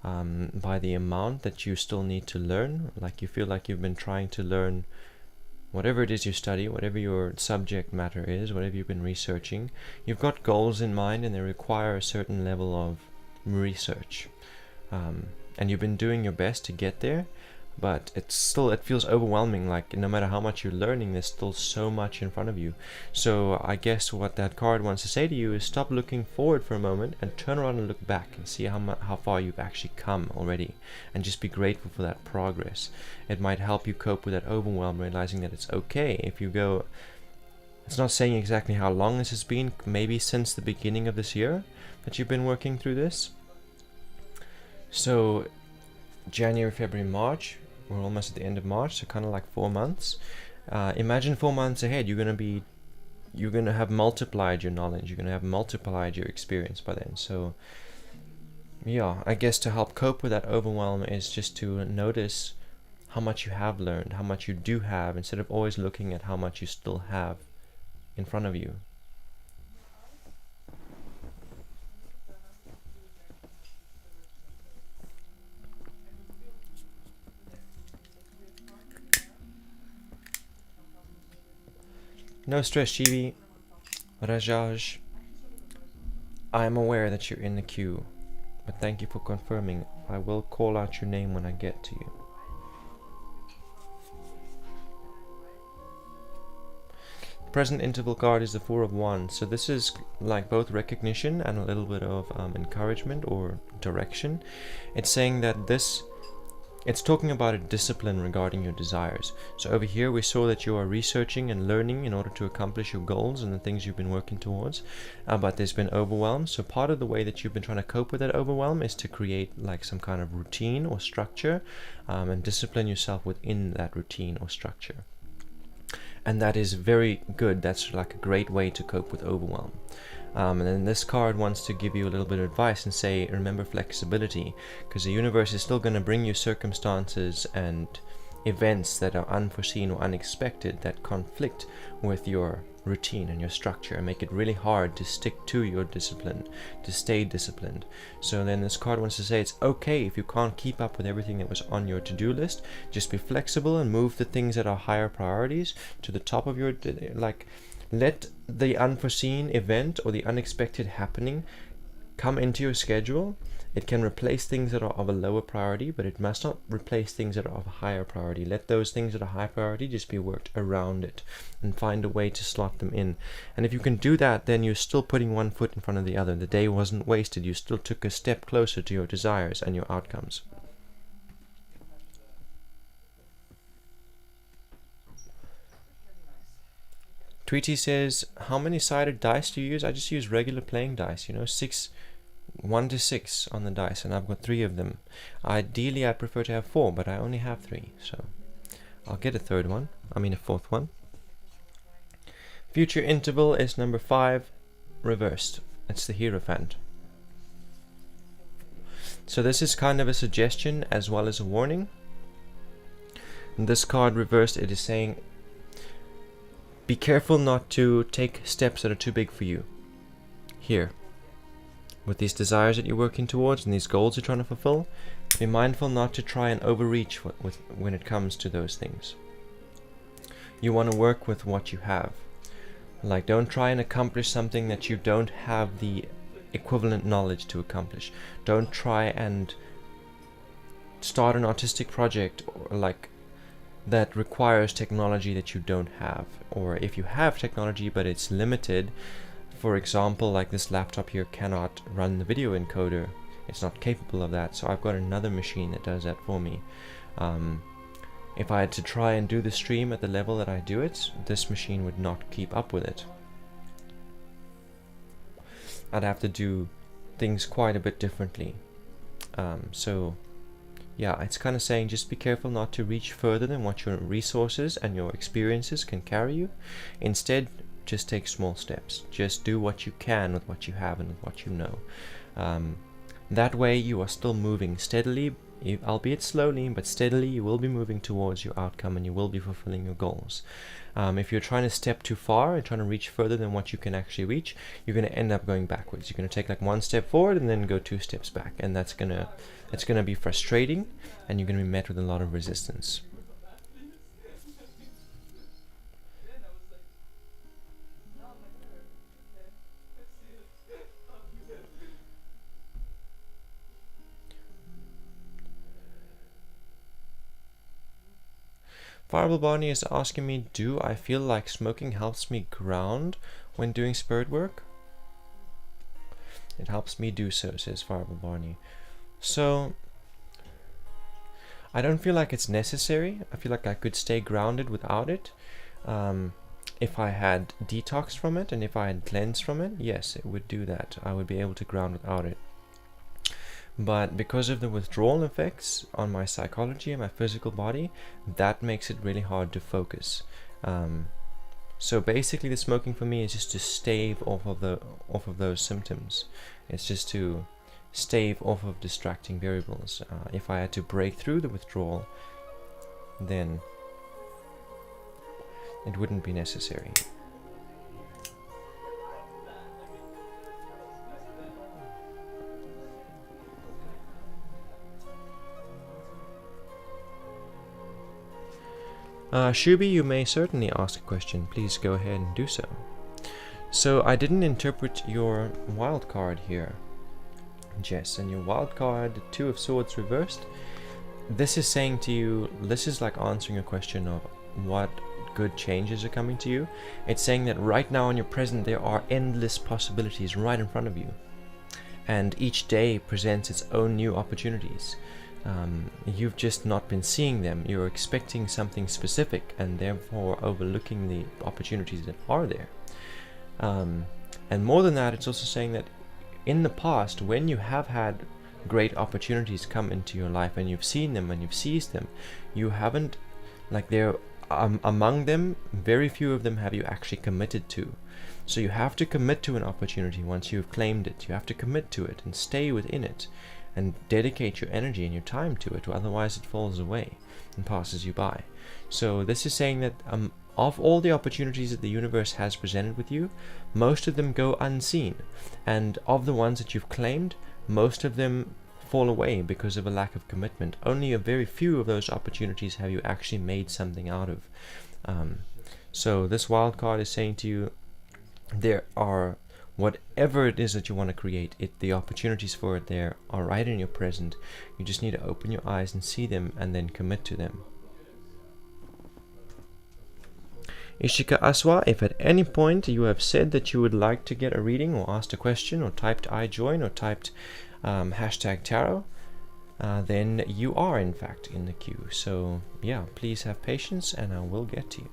by the amount that you still need to learn. Like you feel like you've been trying to learn whatever it is you study, whatever your subject matter is, whatever you've been researching. You've got goals in mind and they require a certain level of research. And you've been doing your best to get there, but it feels overwhelming. Like no matter how much you're learning, there's still so much in front of you. So I guess what that card wants to say to you is stop looking forward for a moment and turn around and look back and see how far you've actually come already, and just be grateful for that progress. It might help you cope with that overwhelm, realizing that it's okay if you go. It's not saying exactly how long this has been, maybe since the beginning of this year that you've been working through this. So January, February, March, we're almost at the end of March, so kind of like 4 months. Imagine 4 months ahead, you're going to have multiplied your knowledge, you're going to have multiplied your experience by then. So yeah, I guess to help cope with that overwhelm is just to notice how much you have learned, how much you do have, instead of always looking at how much you still have in front of you. No stress, Shivi. Rajaj. I am aware that you're in the queue, but thank you for confirming. I will call out your name when I get to you. Present interval card is the 4 of Wands, so this is like both recognition and a little bit of encouragement or direction. It's saying that it's talking about a discipline regarding your desires. So over here we saw that you are researching and learning in order to accomplish your goals and the things you've been working towards, but there's been overwhelm. So part of the way that you've been trying to cope with that overwhelm is to create like some kind of routine or structure, and discipline yourself within that routine or structure. And that is very good. That's like a great way to cope with overwhelm. And then this card wants to give you a little bit of advice and say, remember flexibility, because the universe is still going to bring you circumstances and events that are unforeseen or unexpected that conflict with your routine and your structure and make it really hard to stick to your discipline, to stay disciplined. So then this card wants to say it's okay if you can't keep up with everything that was on your to-do list. Just be flexible and move the things that are higher priorities to the top of your, like, let the unforeseen event or the unexpected happening come into your schedule. It can replace things that are of a lower priority, but it must not replace things that are of a higher priority. Let those things that are high priority just be worked around it and find a way to slot them in. And if you can do that, then you're still putting one foot in front of the other. The day wasn't wasted. You still took a step closer to your desires and your outcomes. Tweety says, how many sided dice do you use? I just use regular playing dice, 1 to 6 on the dice, and I've got 3 of them. Ideally I prefer to have 4, but I only have 3, so I'll get a 4th one. Future interval is number 5, reversed. It's the Hierophant. So this is kind of a suggestion as well as a warning. In this card reversed, it is saying, be careful not to take steps that are too big for you. Here, with these desires that you're working towards and these goals you're trying to fulfill, be mindful not to try and overreach when it comes to those things. You want to work with what you have. Like, don't try and accomplish something that you don't have the equivalent knowledge to accomplish. Don't try and start an artistic project or like that requires technology that you don't have, or if you have technology but it's limited. For example, like this laptop here cannot run the video encoder. It's not capable of that, so I've got another machine that does that for me. If I had to try and do the stream at the level that I do it, this machine would not keep up with it. I'd have to do things quite a bit differently. So yeah, it's kind of saying just be careful not to reach further than what your resources and your experiences can carry you. Instead, just take small steps. Just do what you can with what you have and with what you know. That way you are still moving steadily, albeit slowly, but steadily you will be moving towards your outcome and you will be fulfilling your goals. If you're trying to step too far and trying to reach further than what you can actually reach, you're going to end up going backwards. You're going to take like 1 step forward and then go 2 steps back, and it's going to be frustrating, and you're going to be met with a lot of resistance. Fireball Barney is asking me, do I feel like smoking helps me ground when doing spirit work? It helps me do so, says Fireball Barney. So, I don't feel like it's necessary. I feel like I could stay grounded without it. If I had detox from it and if I had cleansed from it, yes, it would do that. I would be able to ground without it. But because of the withdrawal effects on my psychology and my physical body, that makes it really hard to focus. So basically the smoking for me is just to stave off of those symptoms. It's just to stave off of distracting variables. If I had to break through the withdrawal, then it wouldn't be necessary. Shubi, you may certainly ask a question. Please go ahead and do so. So I didn't interpret your wild card here, Jess, and your wild card, 2 of Swords reversed. This is saying to you, this is like answering a question of what good changes are coming to you. It's saying that right now in your present there are endless possibilities right in front of you, and each day presents its own new opportunities. You've just not been seeing them. You're expecting something specific and therefore overlooking the opportunities that are there. And more than that, it's also saying that in the past, when you have had great opportunities come into your life and you've seen them and you've seized them, you haven't, like, they're among them, very few of them have you actually committed to. So you have to commit to an opportunity once you've claimed it. You have to commit to it and stay within it and dedicate your energy and your time to it, or otherwise it falls away and passes you by. So this is saying that of all the opportunities that the universe has presented with you, most of them go unseen, and of the ones that you've claimed, most of them fall away because of a lack of commitment. Only a very few of those opportunities have you actually made something out of. So this wild card is saying to you, there are, whatever it is that you want to create, the opportunities for it there are right in your present. You just need to open your eyes and see them and then commit to them. Ishika Aswa, if at any point you have said that you would like to get a reading or asked a question or typed I join or typed hashtag tarot, then you are in fact in the queue. So yeah, please have patience and I will get to you.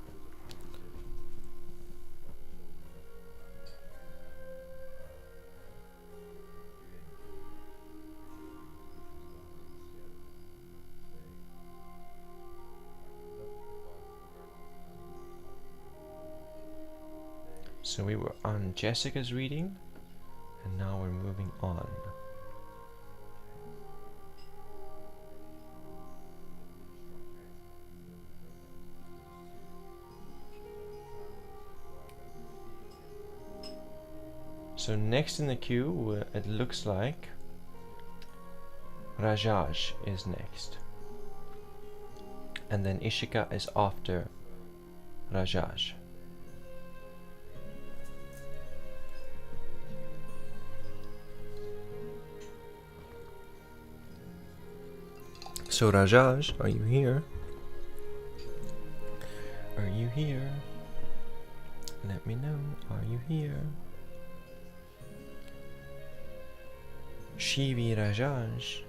So we were on Jessica's reading, and now we're moving on. So next in the queue, it looks like Rajaj is next. And then Ishika is after Rajaj. So Rajaj, are you here? Are you here? Let me know. Are you here? Shivi Rajaj.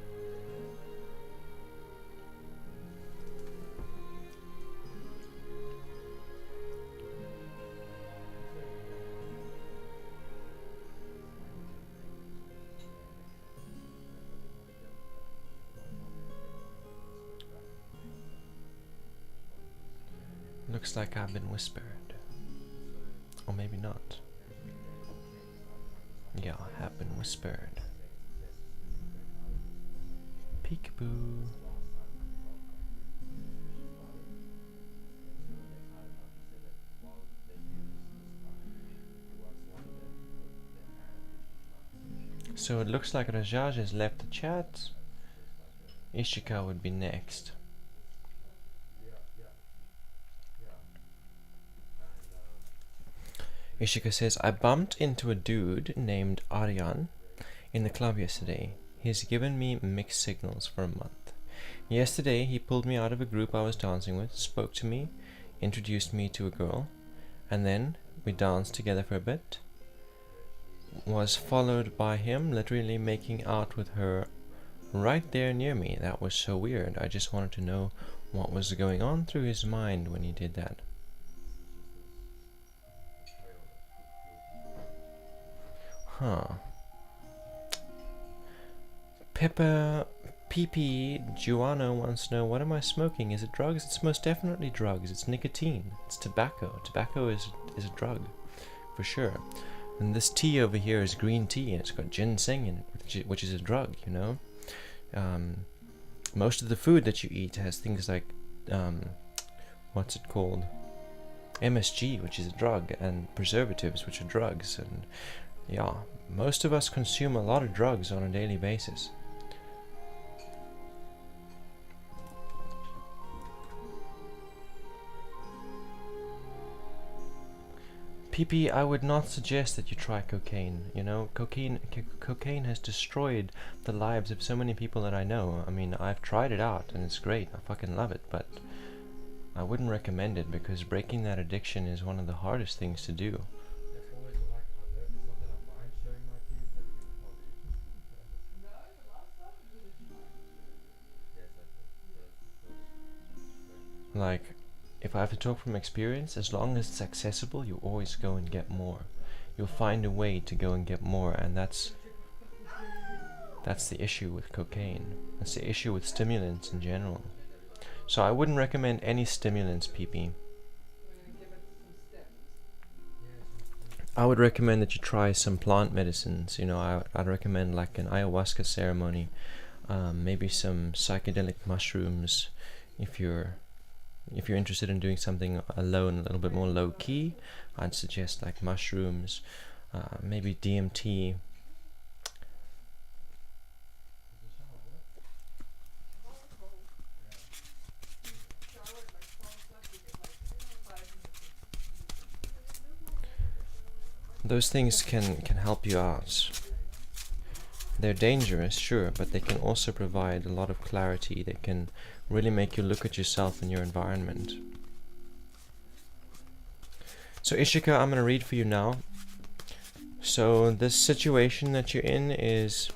Looks like I've been whispered. Or maybe not. Yeah, I have been whispered. Peekaboo. So it looks like Rajaj has left the chat. Ishika would be next. Ishika says, I bumped into a dude named Aryan in the club yesterday. He's given me mixed signals for a month. Yesterday, he pulled me out of a group I was dancing with, spoke to me, introduced me to a girl, and then we danced together for a bit. Was followed by him literally making out with her right there near me. That was so weird. I just wanted to know what was going on through his mind when he did that. Huh. Pepper PP Juano wants to know, what am I smoking? Is it drugs? It's most definitely drugs. It's nicotine. It's tobacco. Tobacco is a drug, for sure. And this tea over here is green tea, and it's got ginseng in it, which is a drug, you know? Most of the food that you eat has things like, what's it called? MSG, which is a drug, and preservatives, which are drugs, and yeah, most of us consume a lot of drugs on a daily basis. PP, I would not suggest that you try cocaine. You know, cocaine has destroyed the lives of so many people that I know. I mean, I've tried it out and it's great. I fucking love it, but I wouldn't recommend it because breaking that addiction is one of the hardest things to do. Like, if I have to talk from experience, as long as it's accessible, you always go and get more. You'll find a way to go and get more, and that's the issue with cocaine. That's the issue with stimulants in general. So I wouldn't recommend any stimulants, PP. I would recommend that you try some plant medicines. You know, I'd recommend like an ayahuasca ceremony, maybe some psychedelic mushrooms, if you're interested in doing something alone, a little bit more low-key. I'd suggest like mushrooms, maybe DMT. Those things can help you out. They're dangerous, sure, but they can also provide a lot of clarity. They can really make you look at yourself and your environment. So Ishika, I'm going to read for you now. So this situation that you're in is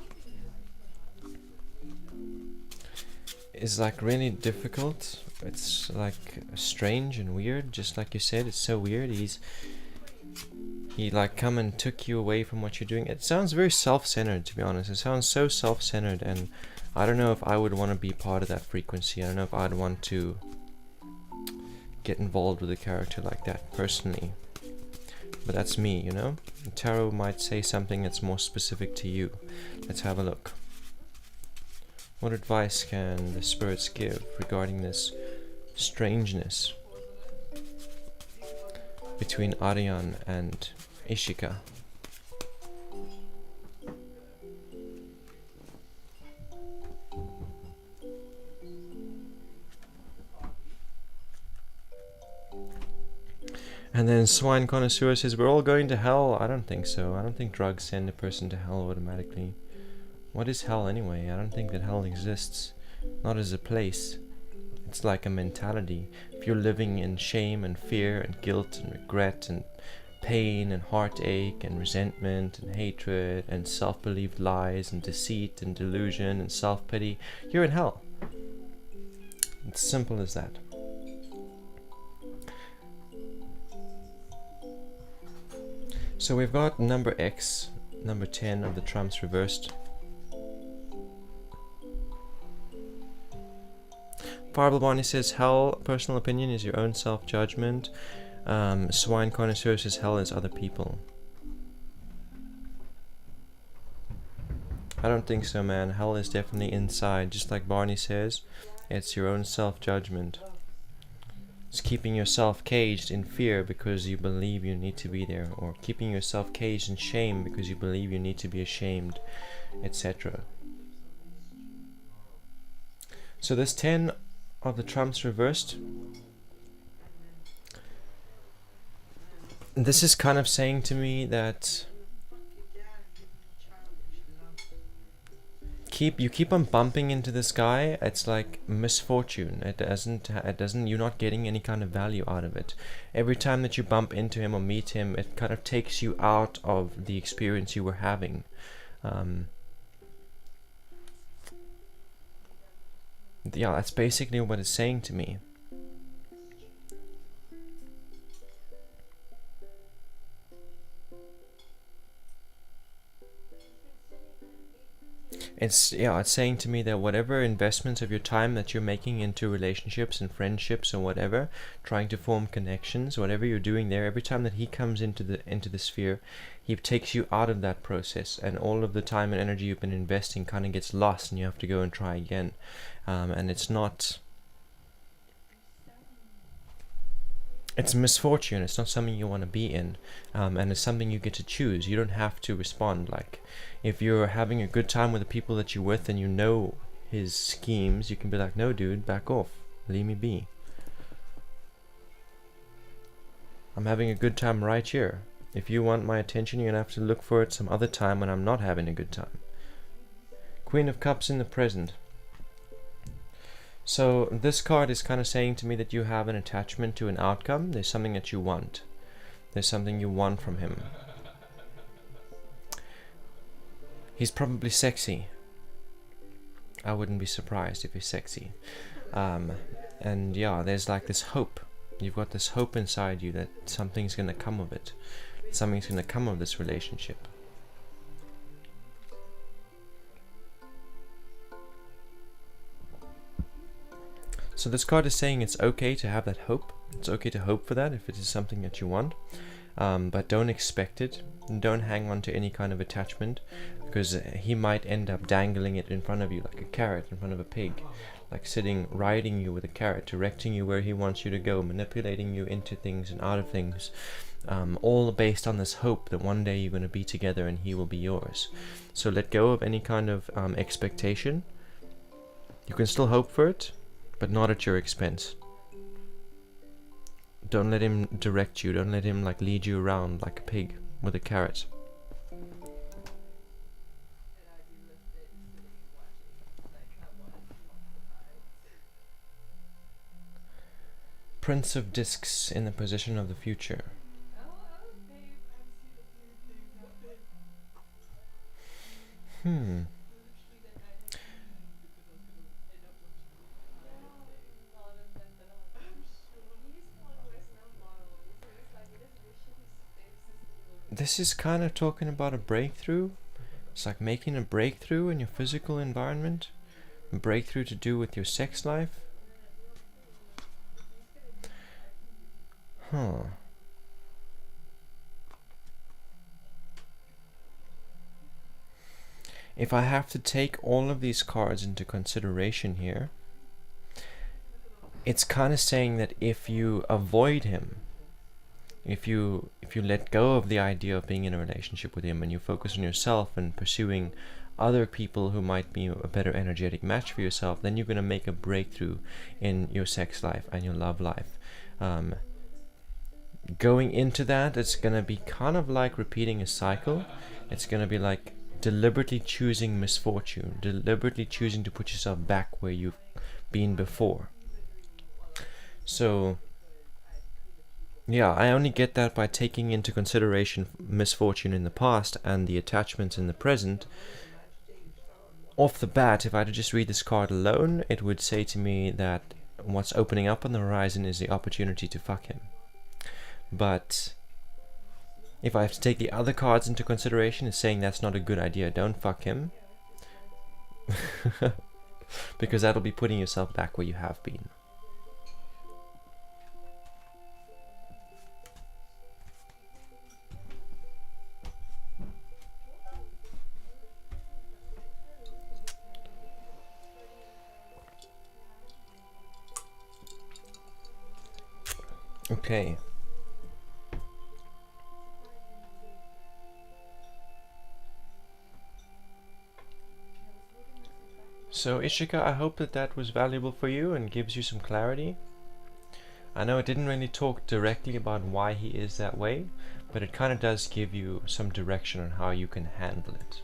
like really difficult. It's like strange and weird, just like you said. It's so weird. He like come and took you away from what you're doing. It sounds very self-centered, to be honest. It sounds so self-centered, and I don't know if I would want to be part of that frequency. I don't know if I'd want to get involved with a character like that personally. but that's me, you know? The tarot might say something that's more specific to you. Let's have a look. What advice can the spirits give regarding this strangeness between Arian and Ishika? And then Swine Connoisseur says, we're all going to hell. I don't think so. I don't think drugs send a person to hell automatically. What is hell anyway? I don't think that hell exists. Not as a place. It's like a mentality. If you're living in shame and fear and guilt and regret and pain and heartache and resentment and hatred and self-believed lies and deceit and delusion and self-pity, you're in hell. It's simple as that. So we've got number X, number 10 of the trumps reversed. Fireball Barney says hell, personal opinion, is your own self-judgment. Swine Connoisseur says hell is other people. I don't think so, man. Hell is definitely inside. Just like Barney says, it's your own self-judgment. It's keeping yourself caged in fear because you believe you need to be there, or keeping yourself caged in shame because you believe you need to be ashamed, etc. So this 10 of the trumps reversed, this is kind of saying to me that you keep on bumping into this guy. It's like misfortune. It doesn't, you're not getting any kind of value out of it. Every time that you bump into him or meet him, it kind of takes you out of the experience you were having. Yeah, that's basically what it's saying to me. It's saying to me that whatever investments of your time that you're making into relationships and friendships or whatever, trying to form connections, whatever you're doing there, every time that he comes into the sphere, he takes you out of that process, and all of the time and energy you've been investing kind of gets lost, and you have to go and try again. And it's misfortune. It's not something you want to be in, and it's something you get to choose. You don't have to respond. Like, if you're having a good time with the people that you're with and you know his schemes, you can be like, no dude, back off, leave me be. I'm having a good time right here. If you want my attention, you're gonna have to look for it some other time when I'm not having a good time. Queen of Cups in the present. So this card is kind of saying to me that you have an attachment to an outcome. There's something that you want. There's something you want from him. He's probably sexy. I wouldn't be surprised if he's sexy. And yeah, there's like this hope. You've got this hope inside you that something's going to come of it. Something's going to come of this relationship. So this card is saying it's okay to have that hope. It's okay to hope for that if it is something that you want. But don't expect it. And don't hang on to any kind of attachment, because he might end up dangling it in front of you like a carrot in front of a pig. Like riding you with a carrot, directing you where he wants you to go, manipulating you into things and out of things. All based on this hope that one day you're going to be together and he will be yours. So let go of any kind of expectation. You can still hope for it, but not at your expense. Don't let him direct you. Don't let him like lead you around like a pig with a carrot. Prince of Discs in the position of the future. This is kind of talking about a breakthrough. It's like making a breakthrough in your physical environment. A breakthrough to do with your sex life. if I have to take all of these cards into consideration here, it's kind of saying that if you avoid him, if you let go of the idea of being in a relationship with him and you focus on yourself and pursuing other people who might be a better energetic match for yourself, then you're going to make a breakthrough in your sex life and your love life. Going into that, it's going to be kind of like repeating a cycle. It's going to be like deliberately choosing misfortune, deliberately choosing to put yourself back where you've been before. So yeah, I only get that by taking into consideration misfortune in the past and the attachments in the present. Off the bat, if I had to just read this card alone, it would say to me that what's opening up on the horizon is the opportunity to fuck him. But if I have to take the other cards into consideration, it's saying that's not a good idea. Don't fuck him. Because that'll be putting yourself back where you have been. Okay. So Ishika, I hope that was valuable for you and gives you some clarity. I know it didn't really talk directly about why he is that way, but it kind of does give you some direction on how you can handle it.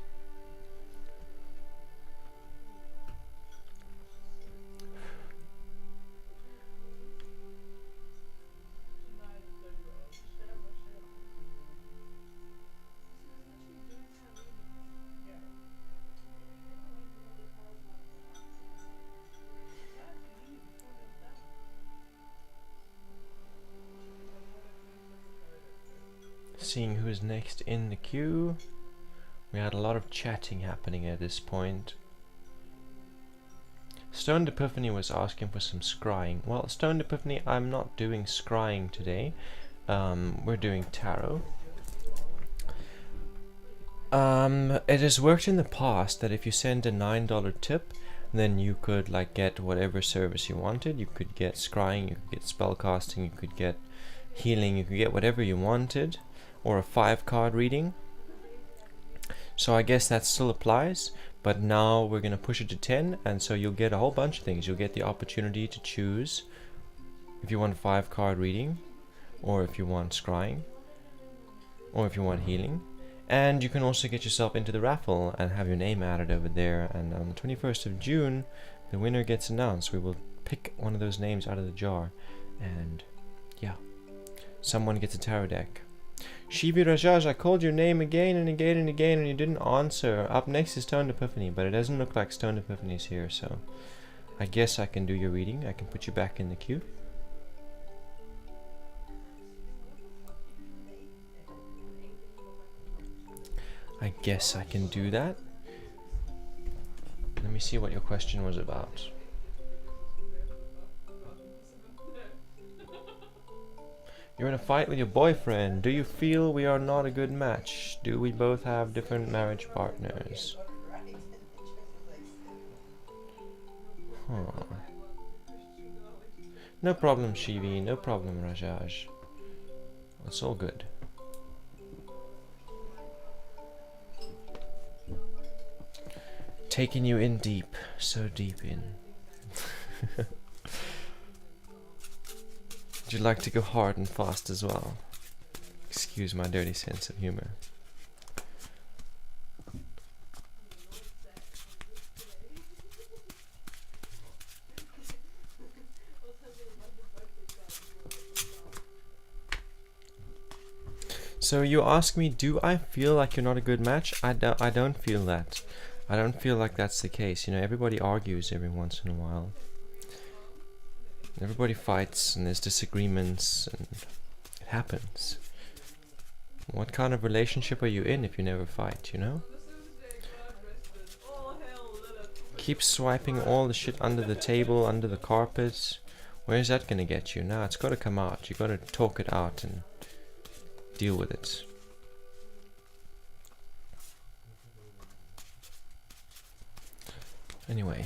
Seeing who's next in the queue. We had a lot of chatting happening at this point. Stoned Epiphany was asking for some scrying. Well, Stoned Epiphany, I'm not doing scrying today. We're doing tarot. It has worked in the past that if you send a $9 tip, then you could like get whatever service you wanted. You could get scrying, you could get spellcasting, you could get healing, you could get whatever you wanted. Or a 5-card reading. So I guess that still applies, but now we're going to push it to 10, and so you'll get a whole bunch of things. You'll get the opportunity to choose if you want a 5-card reading, or if you want scrying, or if you want healing. And you can also get yourself into the raffle and have your name added over there, and on the 21st of June the winner gets announced. We will pick one of those names out of the jar, and yeah, someone gets a tarot deck. Shivi Rajaj, I called your name again and again and again and you didn't answer. Up next is Stoned Epiphany, but it doesn't look like Stoned Epiphany is here, so I guess I can do your reading. I can put you back in the queue. I guess I can do that. Let me see what your question was about. You're in a fight with your boyfriend. Do you feel we are not a good match? Do we both have different marriage partners? Huh. No problem, Shivi. No problem, Rajaj. It's all good. Taking you in deep. So deep in. Would you like to go hard and fast as well? Excuse my dirty sense of humor. So you ask me, do I feel like you're not a good match? I don't feel that. I don't feel like that's the case. You know, everybody argues every once in a while. Everybody fights and there's disagreements and it happens. What kind of relationship are you in if you never fight, you know? Keep swiping all the shit under the table, under the carpet. Where's that gonna get you? Nah, it's gotta come out. You gotta talk it out and deal with it. Anyway.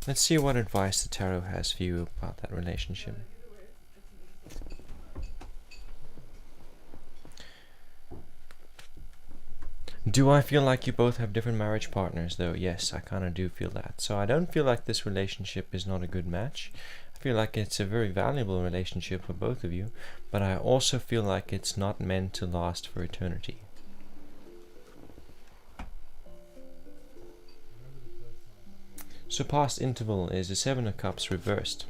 Let's see what advice the tarot has for you about that relationship. Do I feel like you both have different marriage partners though? Yes, I kind of do feel that. So I don't feel like this relationship is not a good match. I feel like it's a very valuable relationship for both of you, but I also feel like it's not meant to last for eternity. So past interval is the Seven of Cups reversed.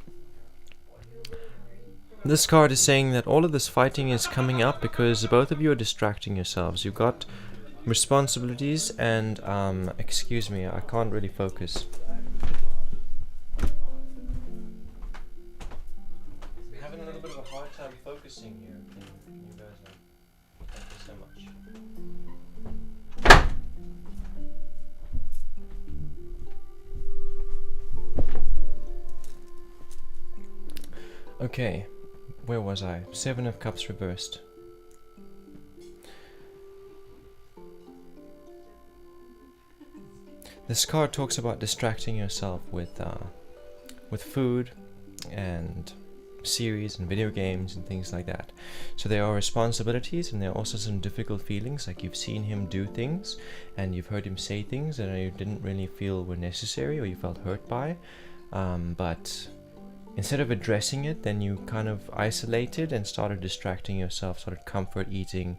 This card is saying that all of this fighting is coming up because both of you are distracting yourselves. You've got responsibilities and, excuse me, I can't really focus. I'm having a little bit of a hard time focusing here. Can you guys know? Thank you so much. Okay, where was I? Seven of Cups reversed. This card talks about distracting yourself with food and series and video games and things like that. So there are responsibilities and there are also some difficult feelings, like you've seen him do things and you've heard him say things that you didn't really feel were necessary or you felt hurt by, but instead of addressing it, then you kind of isolated and started distracting yourself, started comfort eating,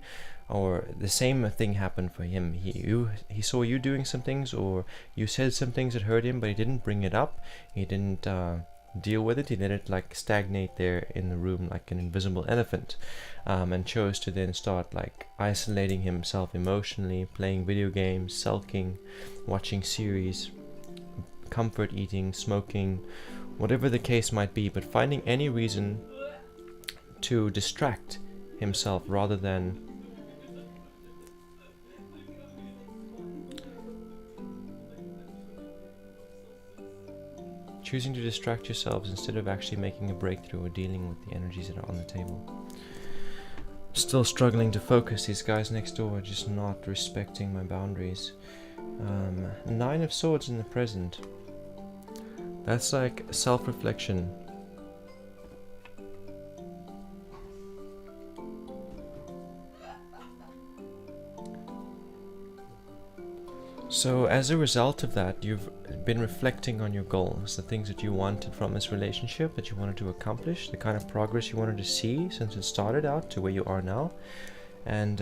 or the same thing happened for him. He saw you doing some things, or you said some things that hurt him, but he didn't bring it up. He didn't deal with it. He let it like stagnate there in the room like an invisible elephant, and chose to then start like isolating himself emotionally, playing video games, sulking, watching series, comfort eating, smoking, whatever the case might be, but finding any reason to distract himself rather than choosing to distract yourselves instead of actually making a breakthrough or dealing with the energies that are on the table. Still struggling to focus. These guys next door are just not respecting my boundaries. Nine of Swords in the present. That's like self-reflection. So as a result of that, you've been reflecting on your goals, the things that you wanted from this relationship, that you wanted to accomplish, the kind of progress you wanted to see since it started out to where you are now, and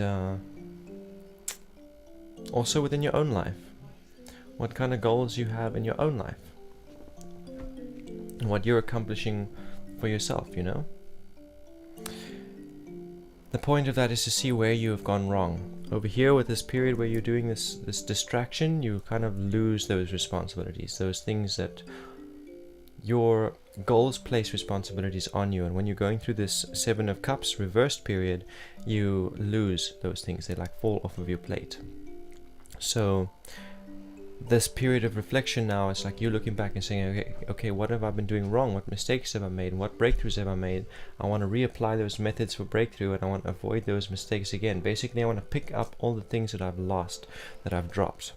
also within your own life. What kind of goals you have in your own life, and what you're accomplishing for yourself, you know? The point of that is to see where you have gone wrong. Over here with this period where you're doing this distraction, you kind of lose those responsibilities, those things that your goals place responsibilities on you. And when you're going through this Seven of Cups reversed period, you lose those things. They like fall off of your plate. So this period of reflection now, it's like you're looking back and saying, okay, what have I been doing wrong? What mistakes have I made? What breakthroughs have I made? I want to reapply those methods for breakthrough, and I want to avoid those mistakes again. Basically, I want to pick up all the things that I've lost, that I've dropped.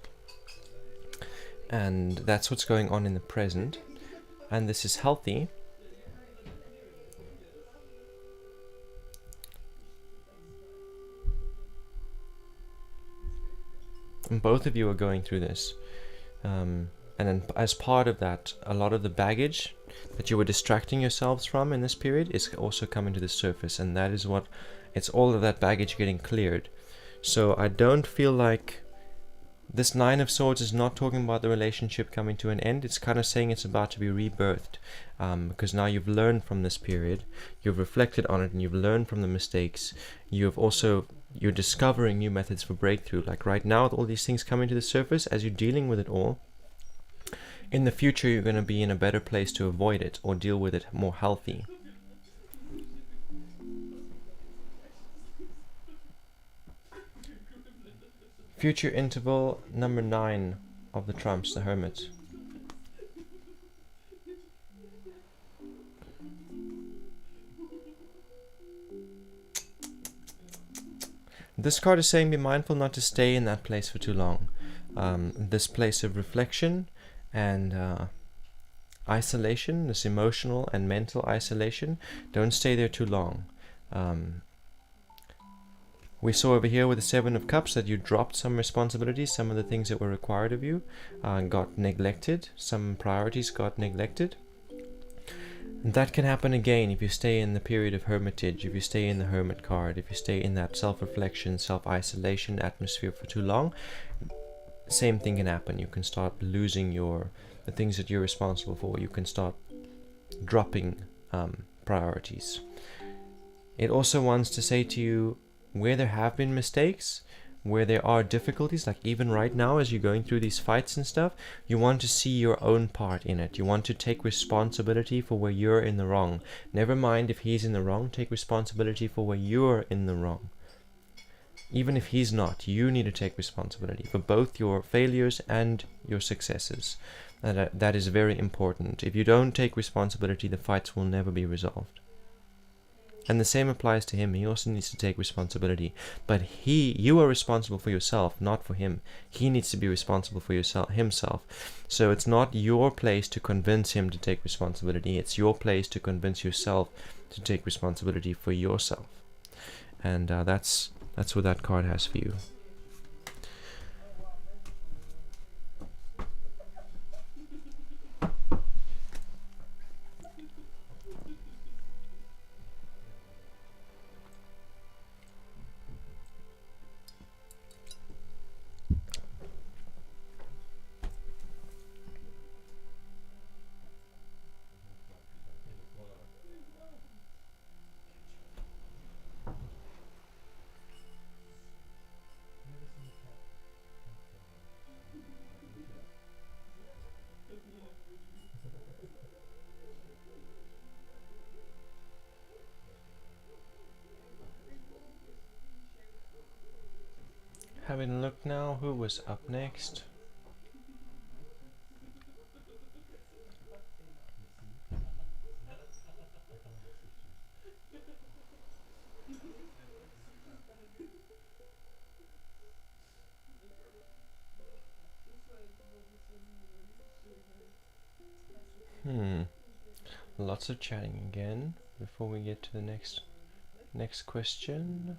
And that's what's going on in the present. And this is healthy. And both of you are going through this. And then as part of that, a lot of the baggage that you were distracting yourselves from in this period is also coming to the surface. And that is what, it's all of that baggage getting cleared. So I don't feel like this Nine of Swords is not talking about the relationship coming to an end. It's kind of saying it's about to be rebirthed. Because now you've learned from this period. You've reflected on it and you've learned from the mistakes. You're discovering new methods for breakthrough. Like right now, with all these things coming to the surface, as you're dealing with it all, in the future you're going to be in a better place to avoid it or deal with it more healthy. Future interval number 9 of the trumps, the Hermit. This card is saying be mindful not to stay in that place for too long. This place of reflection and isolation, this emotional and mental isolation, don't stay there too long. We saw over here with the Seven of Cups that you dropped some responsibilities, some of the things that were required of you got neglected, some priorities got neglected. That can happen again if you stay in the period of hermitage, if you stay in the Hermit card, if you stay in that self-reflection, self-isolation atmosphere for too long. Same thing can happen. You can start losing the things that you're responsible for. You can start dropping priorities. It also wants to say to you, where there have been mistakes, where there are difficulties, like even right now as you're going through these fights and stuff, you want to see your own part in it. You want to take responsibility for where you're in the wrong. Never mind if he's in the wrong, take responsibility for where you're in the wrong. Even if he's not, you need to take responsibility for both your failures and your successes. That is very important. If you don't take responsibility, the fights will never be resolved. And the same applies to him. He also needs to take responsibility. But you are responsible for yourself, not for him. He needs to be responsible for himself. So it's not your place to convince him to take responsibility. It's your place to convince yourself to take responsibility for yourself. And that's what that card has for you. Having a look now, who was up next? Lots of chatting again before we get to the next question.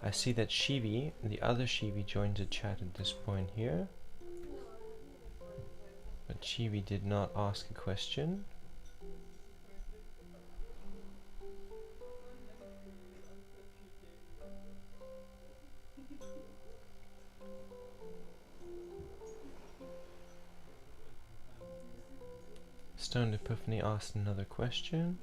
I see that Shivi, the other Shivi, joined the chat at this point here. But Shivi did not ask a question. Stone Epiphany asked another question.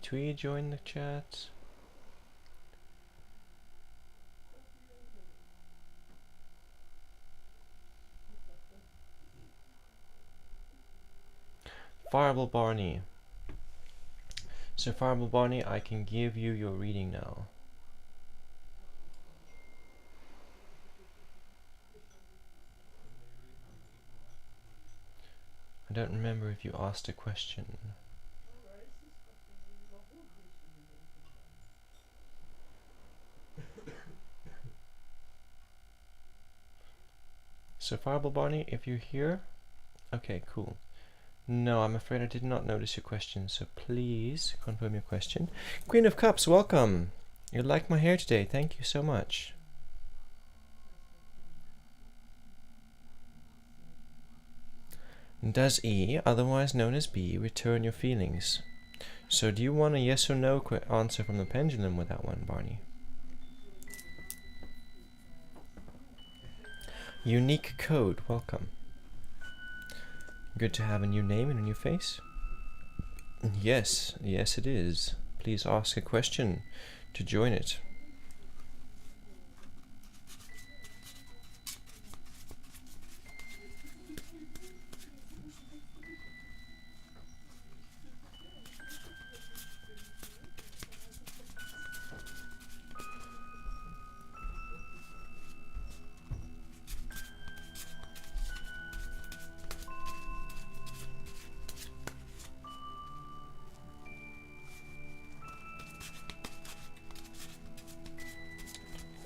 Twee joined the chat. Fireball Barney. So Fireball Barney, I can give you your reading now. I don't remember if you asked a question. So Fireball Barney, if you're here, okay, cool. No, I'm afraid I did not notice your question, so please confirm your question. Queen of Cups, welcome. You like my hair today, thank you so much. Does E, otherwise known as B, return your feelings? So do you want a yes or no answer from the pendulum with that one, Barney? Unique code, welcome. Good to have a new name and a new face. Yes, yes it is. Please ask a question to join it.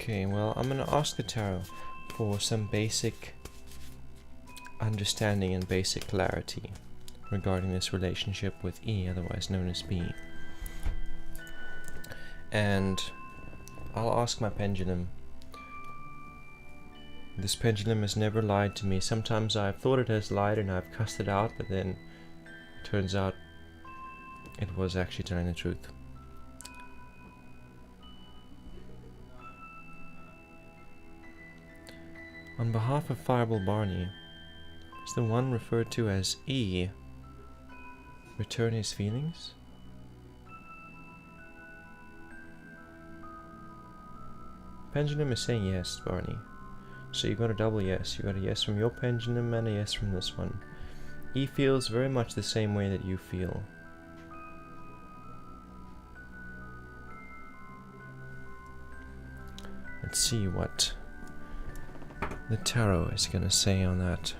Okay, well, I'm gonna ask the tarot for some basic understanding and basic clarity regarding this relationship with E, otherwise known as B. And I'll ask my pendulum. This pendulum has never lied to me. Sometimes I've thought it has lied and I've cussed it out, but then it turns out it was actually telling the truth. On behalf of Fireball Barney, is the one referred to as E return his feelings? Pendulum is saying yes, Barney. So you got a double yes. You got a yes from your pendulum and a yes from this one. E feels very much the same way that you feel. Let's see what the tarot is going to say on that.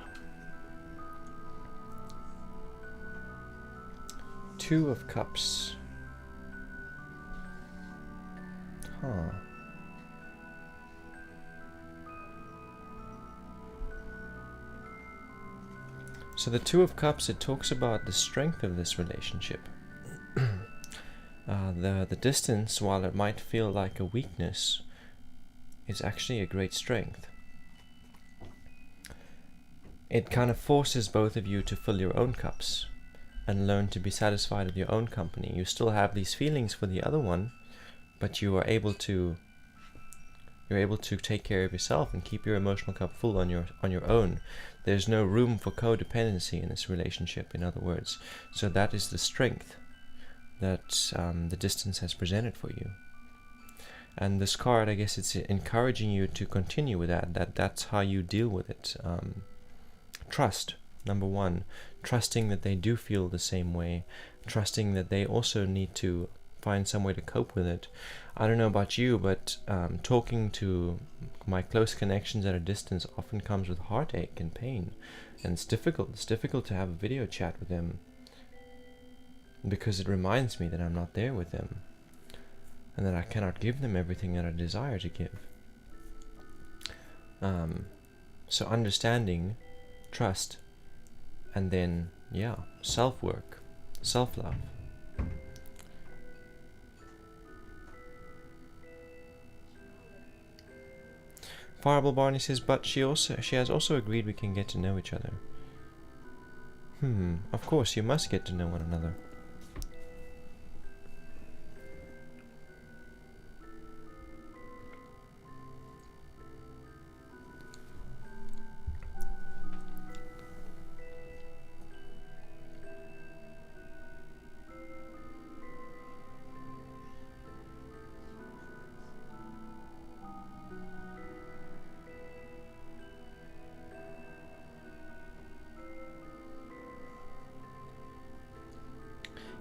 Two of Cups. Huh. So the Two of Cups, it talks about the strength of this relationship. The distance, while it might feel like a weakness, is actually a great strength. It kind of forces both of you to fill your own cups and learn to be satisfied with your own company. You still have these feelings for the other one, but you're able to take care of yourself and keep your emotional cup full on your own. There's no room for codependency in this relationship, in other words. So that is the strength that the distance has presented for you. And this card, I guess it's encouraging you to continue with that's how you deal with it. Trust, number one. Trusting that they do feel the same way. Trusting that they also need to find some way to cope with it. I don't know about you, but talking to my close connections at a distance often comes with heartache and pain. And it's difficult. It's difficult to have a video chat with them because it reminds me that I'm not there with them and that I cannot give them everything that I desire to give. So understanding, trust, and then, self-work, self-love. Fireball Barney says, but she has also agreed we can get to know each other. Of course, you must get to know one another.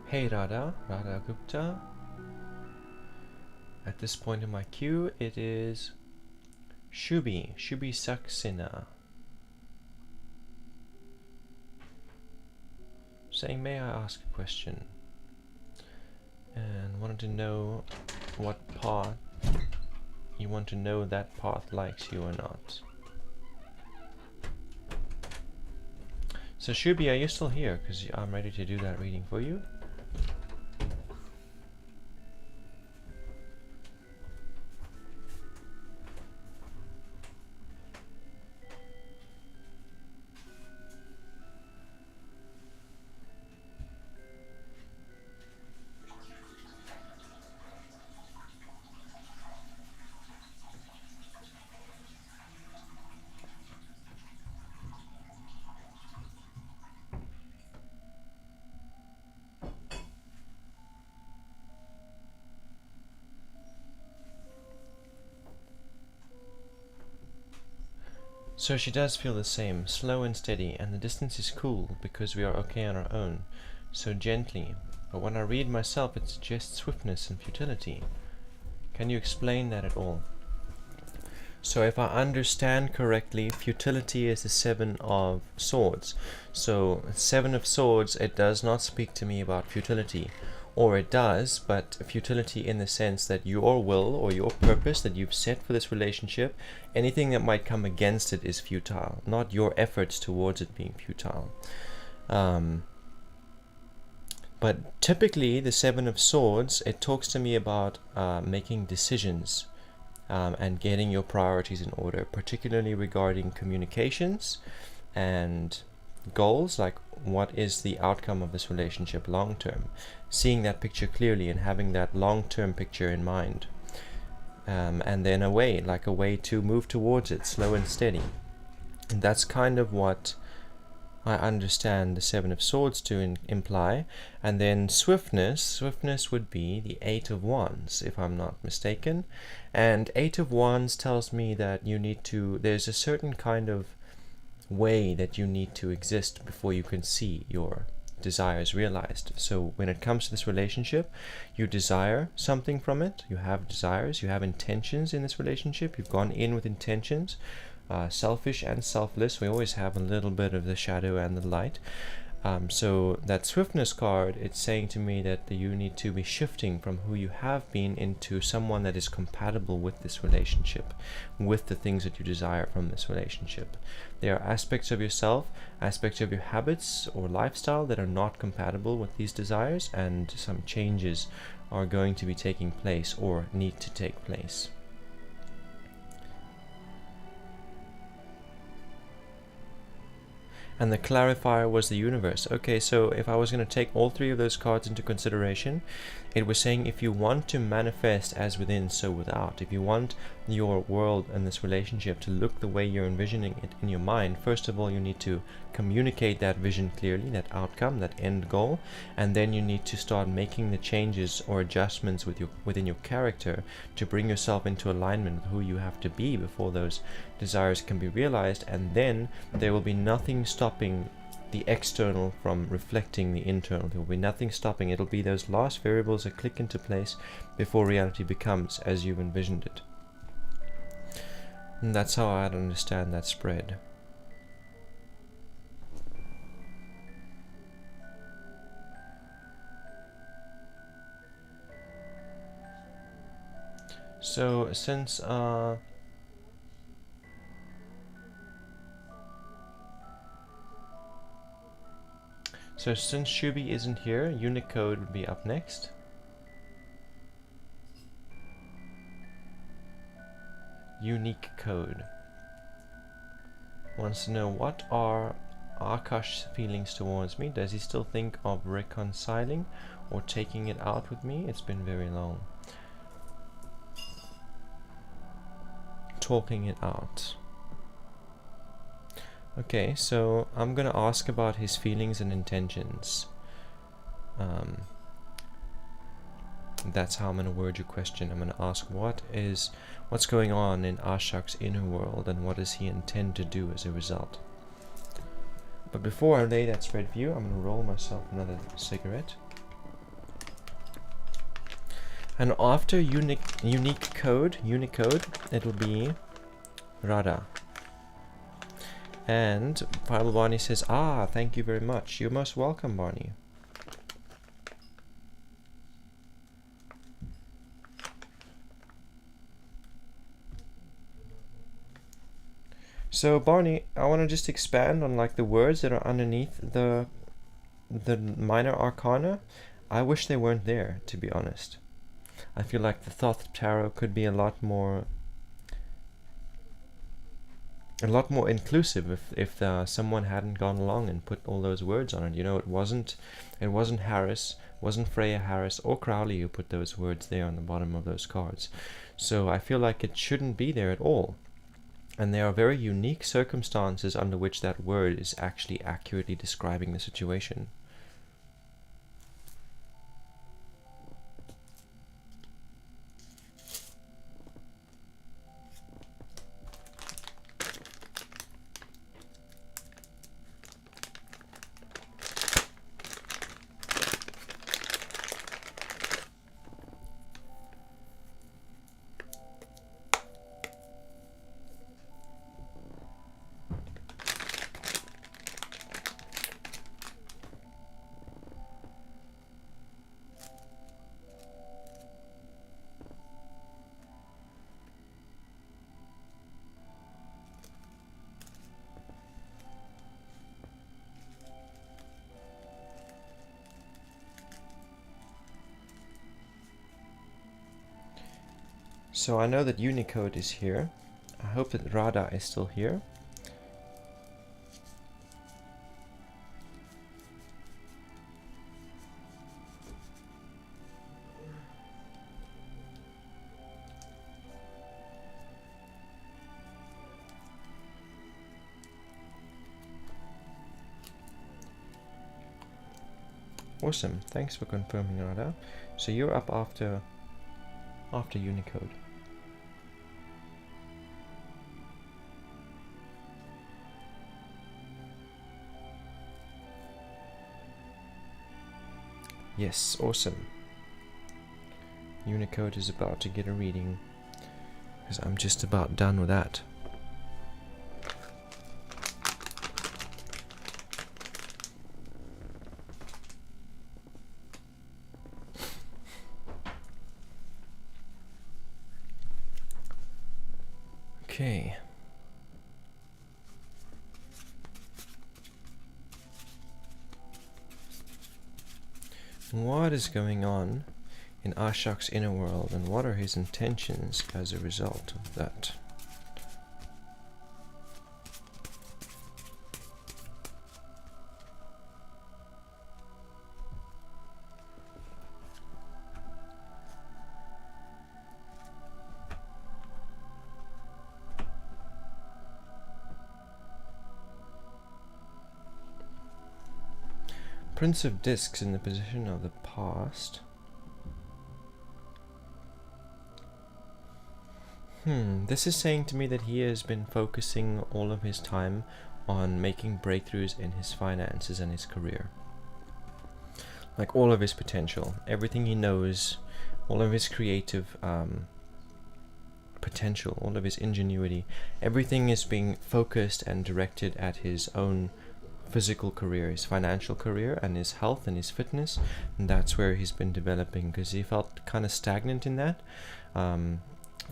Hey Radha Gupta. At this point in my queue, it is Shubi Saxena, saying, may I ask a question? And wanted to know what path you want to know that path likes you or not. So Shubi, are you still here? Because I'm ready to do that reading for you. So she does feel the same, slow and steady, and the distance is cool because we are okay on our own, so gently. But when I read myself, it suggests swiftness and futility. Can you explain that at all? So if I understand correctly, futility is the Seven of Swords. So Seven of Swords, it does not speak to me about futility. or it does, but futility in the sense that your will or your purpose that you've set for this relationship, anything that might come against it is futile, not your efforts towards it being futile. But typically, the Seven of Swords, it talks to me about making decisions and getting your priorities in order, particularly regarding communications and goals, like what is the outcome of this relationship long term, seeing that picture clearly and having that long term picture in mind, and then a way to move towards it, slow and steady. And that's kind of what I understand the Seven of Swords to imply. And then swiftness would be the Eight of Wands, if I'm not mistaken. And Eight of Wands tells me that there's a certain kind of way that you need to exist before you can see your desires realized. So when it comes to this relationship, you desire something from it, you have desires, you have intentions in this relationship, you've gone in with intentions, selfish and selfless. We always have a little bit of the shadow and the light. So that swiftness card, it's saying to me that you need to be shifting from who you have been into someone that is compatible with this relationship, with the things that you desire from this relationship. There are aspects of yourself, aspects of your habits or lifestyle that are not compatible with these desires, and some changes are going to be taking place or need to take place. And the clarifier was the universe. Okay, so if I was going to take all three of those cards into consideration, it was saying if you want to manifest as within, so without, if you want your world and this relationship to look the way you're envisioning it in your mind, first of all, you need to communicate that vision clearly, that outcome, that end goal, and then you need to start making the changes or adjustments within your character to bring yourself into alignment with who you have to be before those desires can be realized. And then there will be nothing stopping the external from reflecting the internal. There will be nothing stopping. It'll be those last variables that click into place before reality becomes as you've envisioned it. And that's how I'd understand that spread. So since Shubi isn't here, Unicode would be up next. Unique code wants to know, what are Akash's feelings towards me? Does he still think of reconciling or taking it out with me? It's been very long. Talking it out. Okay, so I'm gonna ask about his feelings and intentions. That's how I'm gonna word your question. I'm gonna ask what's going on in Ashok's inner world, and what does he intend to do as a result. But before I lay that spread for you, I'm gonna roll myself another cigarette. And after Unicode, it'll be Radha. And Bible Barney says, thank you very much. You're most welcome, Barney. So Barney, I want to just expand on like the words that are underneath the minor arcana. I wish they weren't there, to be honest. I feel like the Thoth Tarot could be a lot more inclusive if someone hadn't gone along and put all those words on it. You know, it wasn't Harris, wasn't Freya Harris or Crowley who put those words there on the bottom of those cards. So I feel like it shouldn't be there at all. And there are very unique circumstances under which that word is actually accurately describing the situation. So I know that Unicode is here. I hope that Radha is still here. Awesome, thanks for confirming, Radha. So you're up after Unicode. Yes, awesome. Unicode is about to get a reading, because I'm just about done with that. Okay. What is going on in Ashok's inner world, and what are his intentions as a result of that? Prince of Discs in the position of the past. This is saying to me that he has been focusing all of his time on making breakthroughs in his finances and his career. Like all of his potential, everything he knows, all of his creative potential, all of his ingenuity, everything is being focused and directed at his own physical career, his financial career, and his health and his fitness, and that's where he's been developing, because he felt kind of stagnant in that.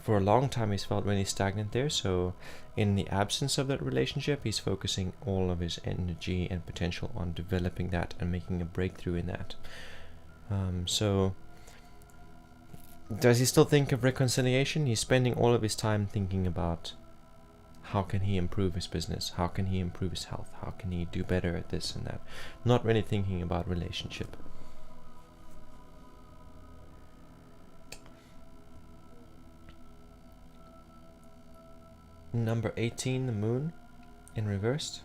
For a long time he's felt really stagnant there, so in the absence of that relationship he's focusing all of his energy and potential on developing that and making a breakthrough in that. So does he still think of reconciliation? He's spending all of his time thinking about how can he improve his business, how can he improve his health, how can he do better at this and that, not really thinking about relationship. Number 18, the moon in reversed.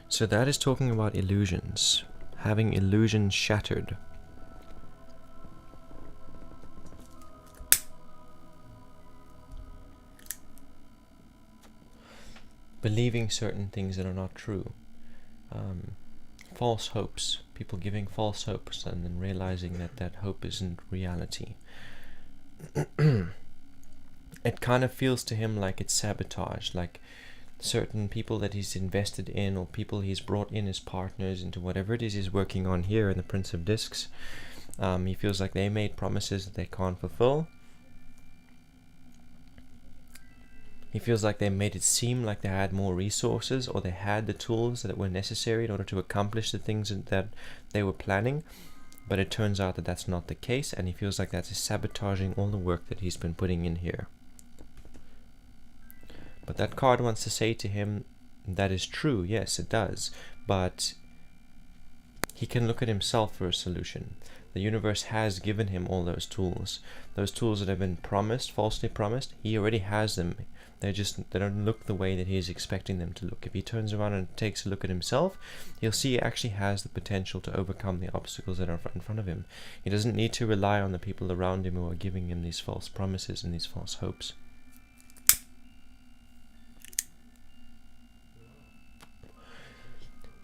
So that is talking about illusions, having illusions shattered. Believing certain things that are not true. False hopes, people giving false hopes and then realizing that that hope isn't reality. It kind of feels to him like it's sabotage, like certain people that he's invested in or people he's brought in as partners into whatever it is he's working on here in the Prince of Discs. He feels like they made promises that they can't fulfill. He feels like they made it seem like they had more resources or they had the tools that were necessary in order to accomplish the things that they were planning. But it turns out that that's not the case, and he feels like that's sabotaging all the work that he's been putting in here. But that card wants to say to him, that is true, yes, it does. But he can look at himself for a solution. The universe has given him all those tools. Those tools that have been promised, falsely promised, he already has them. They don't look the way that he is expecting them to look. If he turns around and takes a look at himself, he'll see he actually has the potential to overcome the obstacles that are in front of him. He doesn't need to rely on the people around him who are giving him these false promises and these false hopes.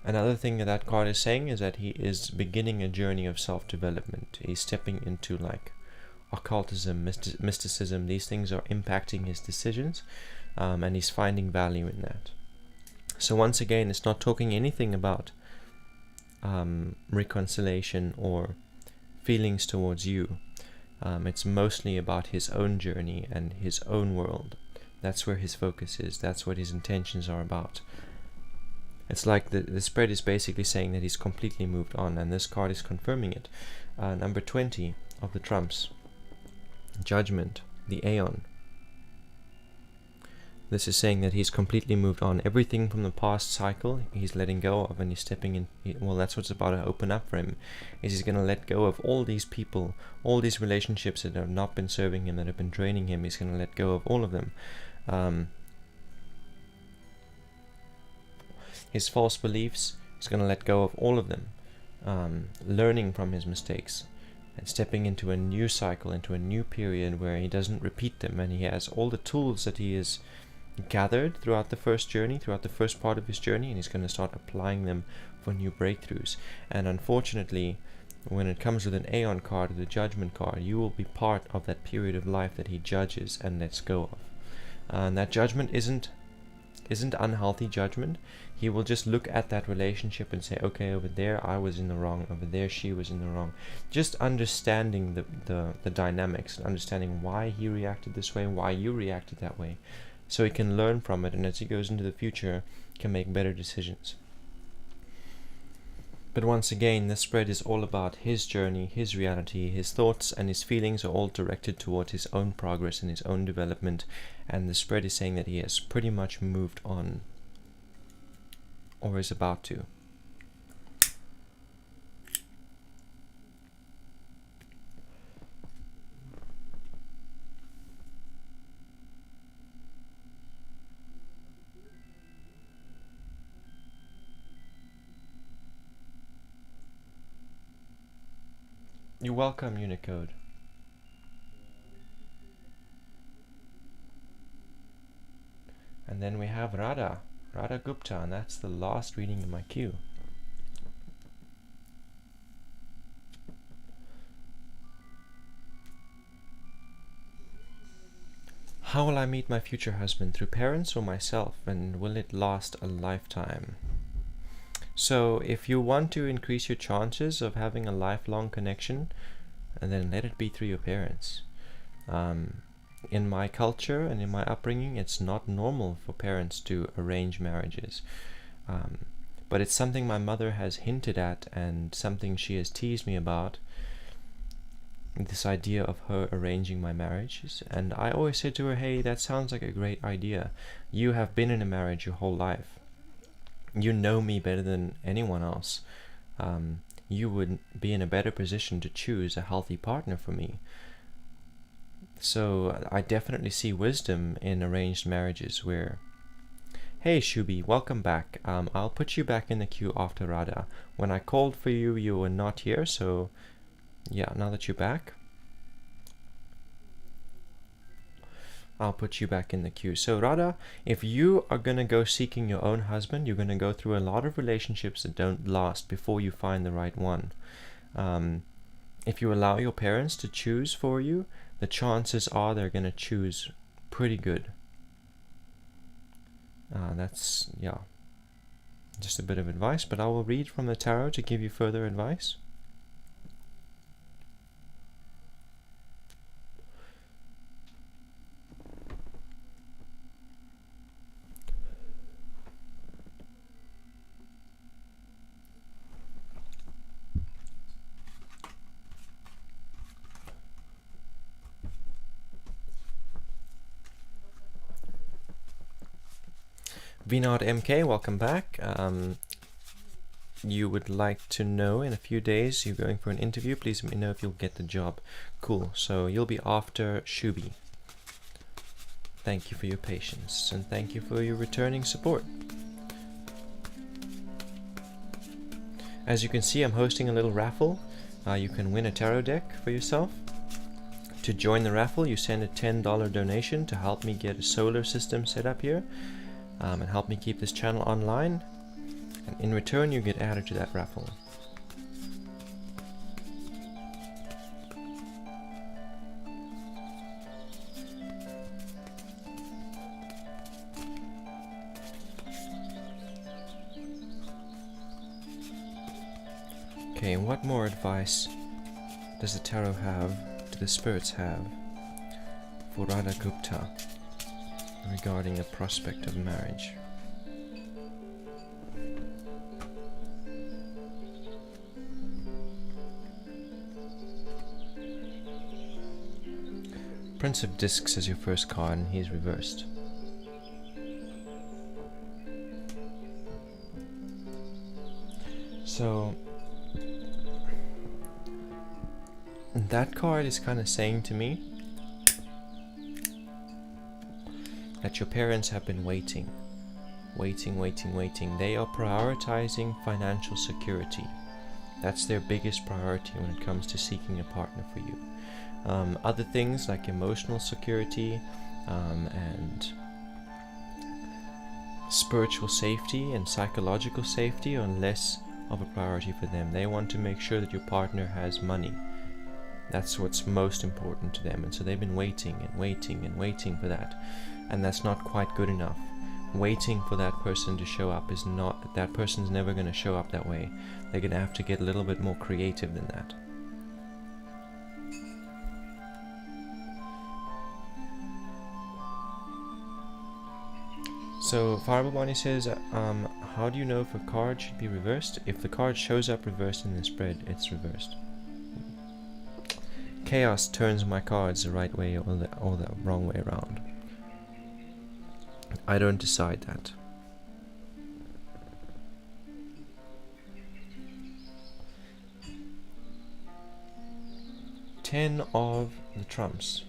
Another thing that card is saying is that he is beginning a journey of self-development. He's stepping into like occultism, mysticism. These things are impacting his decisions, and he's finding value in that. So once again, it's not talking anything about reconciliation or feelings towards you. It's mostly about his own journey and his own world. That's where his focus is. That's what his intentions are about. It's like the spread is basically saying that he's completely moved on, and this card is confirming it. Number 20, of the trumps. Judgment, the Aeon. This is saying that he's completely moved on. Everything from the past cycle he's letting go of, and he's stepping in. Well, that's what's about to open up for him. Is he's going to let go of all these people, all these relationships that have not been serving him, that have been draining him. He's going to let go of all of them. His false beliefs, he's going to let go of all of them. Learning from his mistakes and stepping into a new cycle, into a new period where he doesn't repeat them, and he has all the tools that he is gathered throughout the first journey, throughout the first part of his journey, and he's going to start applying them for new breakthroughs. And unfortunately, when it comes with an Aeon card, the Judgment card, you will be part of that period of life that he judges and lets go of. And that judgment isn't unhealthy judgment. He will just look at that relationship and say, okay, over there I was in the wrong, over there she was in the wrong. Just understanding the dynamics, and understanding why he reacted this way and why you reacted that way, so he can learn from it, and as he goes into the future can make better decisions. But once again, this spread is all about his journey, his reality, his thoughts and his feelings are all directed toward his own progress and his own development, and the spread is saying that he has pretty much moved on, or is about to. You're welcome, Unicode. And then we have Radha Gupta, and that's the last reading in my queue. How will I meet my future husband? Through parents or myself? And will it last a lifetime? So if you want to increase your chances of having a lifelong connection, then let it be through your parents. In my culture and in my upbringing, it's not normal for parents to arrange marriages. But it's something my mother has hinted at, and something she has teased me about, this idea of her arranging my marriages. And I always said to her, hey, that sounds like a great idea. You have been in a marriage your whole life. You know me better than anyone else. You would be in a better position to choose a healthy partner for me. So I definitely see wisdom in arranged marriages where, hey Shubi, welcome back. I'll put you back in the queue after Radha. When I called for you, you were not here, so yeah, now that you're back, I'll put you back in the queue. So Radha, if you are going to go seeking your own husband, you're going to go through a lot of relationships that don't last before you find the right one. If you allow your parents to choose for you, the chances are they're going to choose pretty good. That's, yeah, just a bit of advice, but I will read from the tarot to give you further advice. Vinod MK, welcome back. You would like to know in a few days you're going for an interview. Please let me know if you'll get the job. Cool. So you'll be after Shubi. Thank you for your patience, and thank you for your returning support. As you can see, I'm hosting a little raffle. You can win a tarot deck for yourself. To join the raffle, you send a $10 donation to help me get a solar system set up here. And help me keep this channel online, and in return you get added to that raffle. Okay, what more advice does the tarot have, do the spirits have, for Radha Gupta regarding the prospect of marriage? Prince of Discs as your first card, and he's reversed. So that card is kind of saying to me that your parents have been waiting. They are prioritizing financial security. That's their biggest priority when it comes to seeking a partner for you. Other things like emotional security and spiritual safety and psychological safety are less of a priority for them. They want to make sure that your partner has money. That's what's most important to them, and so they've been waiting for that, and that's not quite good enough. Waiting for that person to show up is not, that person's never going to show up that way. They're going to have to get a little bit more creative than that. So Fireball Bonnie says, how do you know if a card should be reversed? If the card shows up reversed in the spread, it's reversed. Chaos turns my cards the right way or the wrong way around. I don't decide that. Ten of the trumps.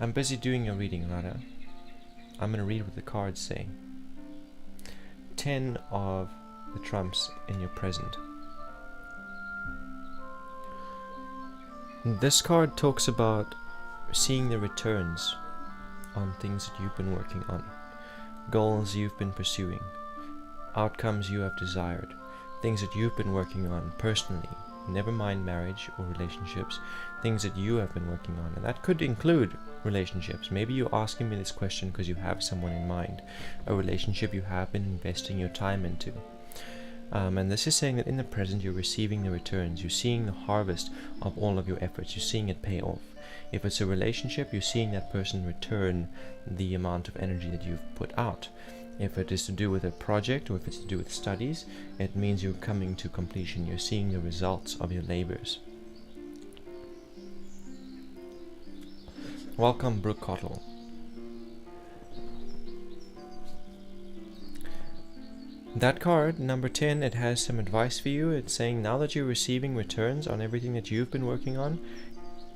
I'm busy doing your reading, Radha. I'm going to read what the cards say. 10 of the trumps in your present. This card talks about seeing the returns on things that you've been working on, goals you've been pursuing, outcomes you have desired, things that you've been working on personally, never mind marriage or relationships, things that you have been working on. And that could include relationships. Maybe you're asking me this question because you have someone in mind, a relationship you have been investing your time into. And this is saying that in the present you're receiving the returns, you're seeing the harvest of all of your efforts, you're seeing it pay off. If it's a relationship, you're seeing that person return the amount of energy that you've put out. If it is to do with a project or if it's to do with studies, it means you're coming to completion, you're seeing the results of your labors. Welcome, Brooke Cottle. That card, number 10, it has some advice for you. It's saying now that you're receiving returns on everything that you've been working on,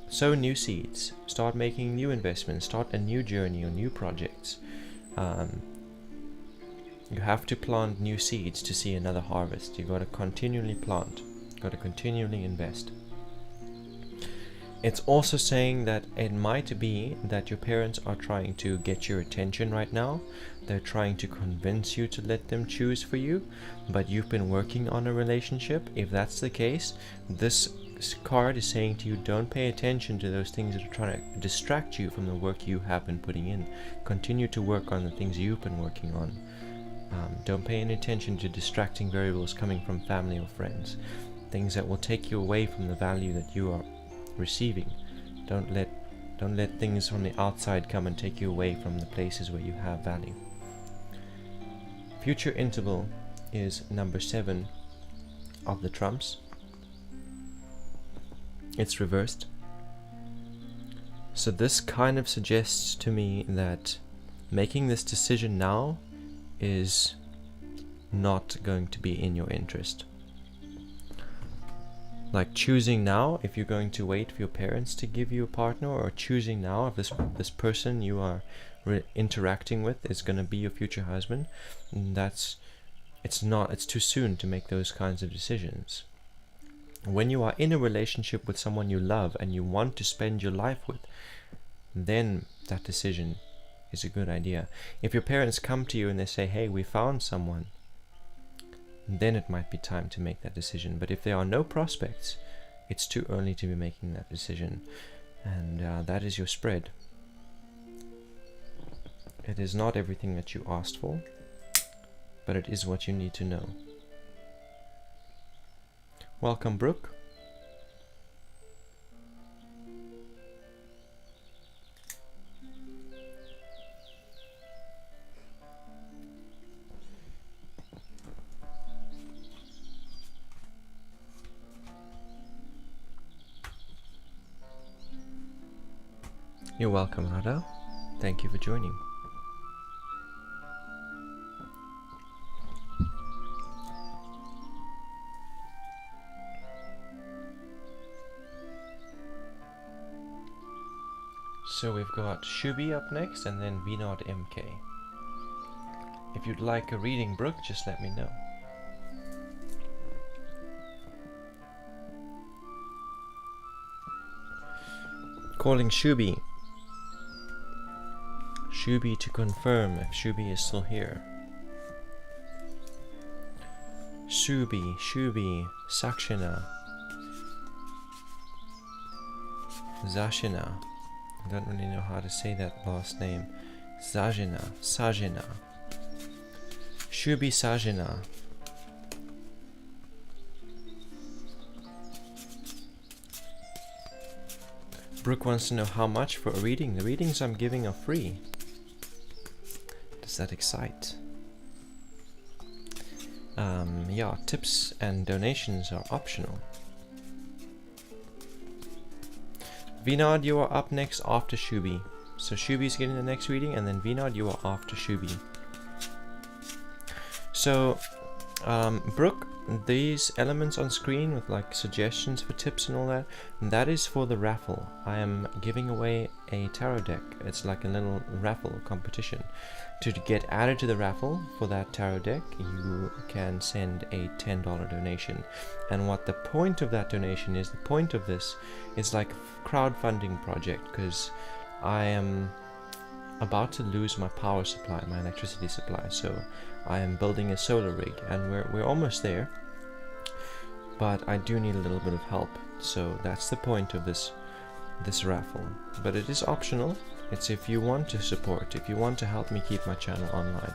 sow new seeds, start making new investments, start a new journey or new projects. You have to plant new seeds to see another harvest. You've got to continually plant, you've got to continually invest. It's also saying that it might be that your parents are trying to get your attention right now. They're trying to convince you to let them choose for you, but you've been working on a relationship. If that's the case, this card is saying to you, don't pay attention to those things that are trying to distract you from the work you have been putting in. Continue to work on the things you've been working on. Don't pay any attention to distracting variables coming from family or friends. Things that will take you away from the value that you are receiving. Don't let things from the outside come and take you away from the places where you have value. Future interval is number 7 of the trumps. It's reversed. So this kind of suggests to me that making this decision now is not going to be in your interest. Like choosing now if you're going to wait for your parents to give you a partner, or choosing now if this person you are interacting with is going to be your future husband. It's too soon to make those kinds of decisions. When you are in a relationship with someone you love and you want to spend your life with, then that decision is a good idea. If your parents come to you and they say, hey, we found someone, then it might be time to make that decision. But if there are no prospects, it's too early to be making that decision. And that is your spread. It is not everything that you asked for, but it is what you need to know. Welcome, Brooke. You're welcome, Radha. Thank you for joining. So we've got Shubi up next and then Vinod MK. If you'd like a reading, Brooke, just let me know. Calling Shubi. Shubi to confirm if Shubi is still here. Shubi, Sakshina. Zashina. I don't really know how to say that last name. Sajina. Shubi Sajina. Brooke wants to know how much for a reading. The readings I'm giving are free. Does that excite? Yeah, tips and donations are optional. Vinod, you are up next after Shubi. So Shubi's getting the next reading, and then Vinod, you are after Shubi. So, Brooke, these elements on screen with like suggestions for tips and all that, that is for the raffle. I am giving away a tarot deck. It's like a little raffle competition. To get added to the raffle for that tarot deck, you can send a $10 donation. And what the point of that donation is, the point of this is like a crowdfunding project, because I am about to lose my power supply, my electricity supply. So I am building a solar rig, and we're almost there, but I do need a little bit of help. So that's the point of this raffle. But it is optional. It's if you want to support, if you want to help me keep my channel online.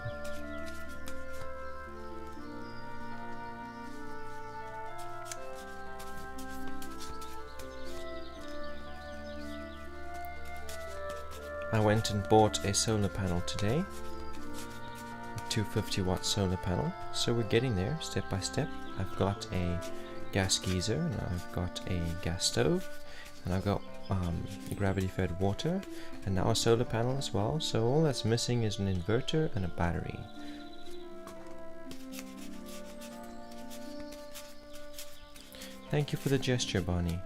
I went and bought a solar panel today. 250 watt solar panel. So we're getting there step by step. I've got a gas geyser, and I've got a gas stove, and I've got gravity fed water, and now a solar panel as well. So all that's missing is an inverter and a battery. Thank you for the gesture, Bonnie.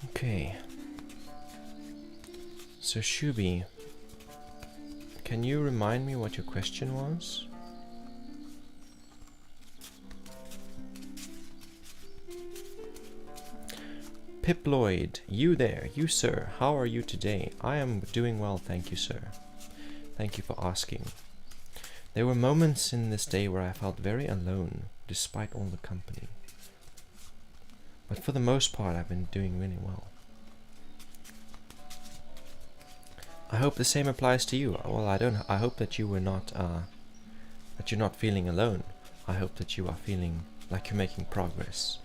Okay, so Shubi, can you remind me what your question was? Pip Lloyd, you there, you sir, how are you today? I am doing well, thank you, sir. Thank you for asking. There were moments in this day where I felt very alone, despite all the company. But for the most part, I've been doing really well. I hope the same applies to you. Well, I hope that you were not, that you're not feeling alone. I hope that you are feeling like you're making progress.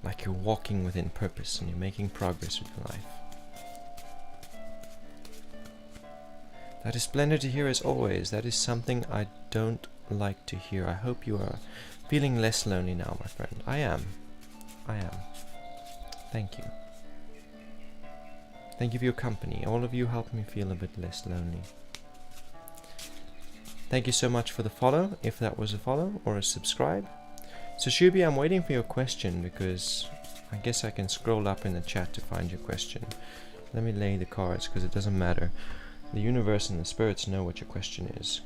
Like you're walking within purpose and you're making progress with your life. That is splendid to hear as always. That is something I don't like to hear. I hope you are feeling less lonely now, my friend. I am. Thank you. Thank you for your company. All of you help me feel a bit less lonely. Thank you so much for the follow, if that was a follow or a subscribe. So Shubi, I'm waiting for your question, because I guess I can scroll up in the chat to find your question. Let me lay the cards, because it doesn't matter. The universe and the spirits know what your question is.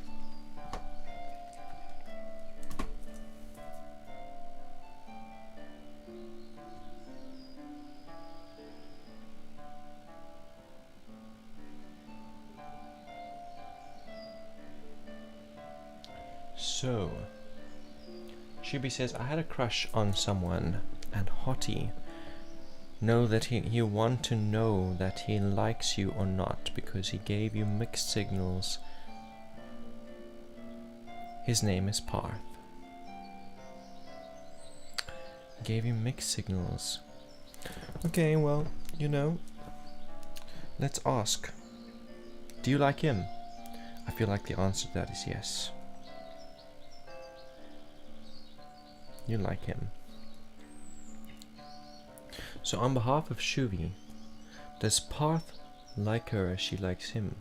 So, Shubi says, I had a crush on someone, and Hottie, know that you want to know that he likes you or not, because he gave you mixed signals. His name is Parth. Gave you mixed signals. Okay, well, you know, Let's ask, do you like him? I feel like the answer to that is yes. You like him. So on behalf of Shuvi, does Parth like her as she likes him?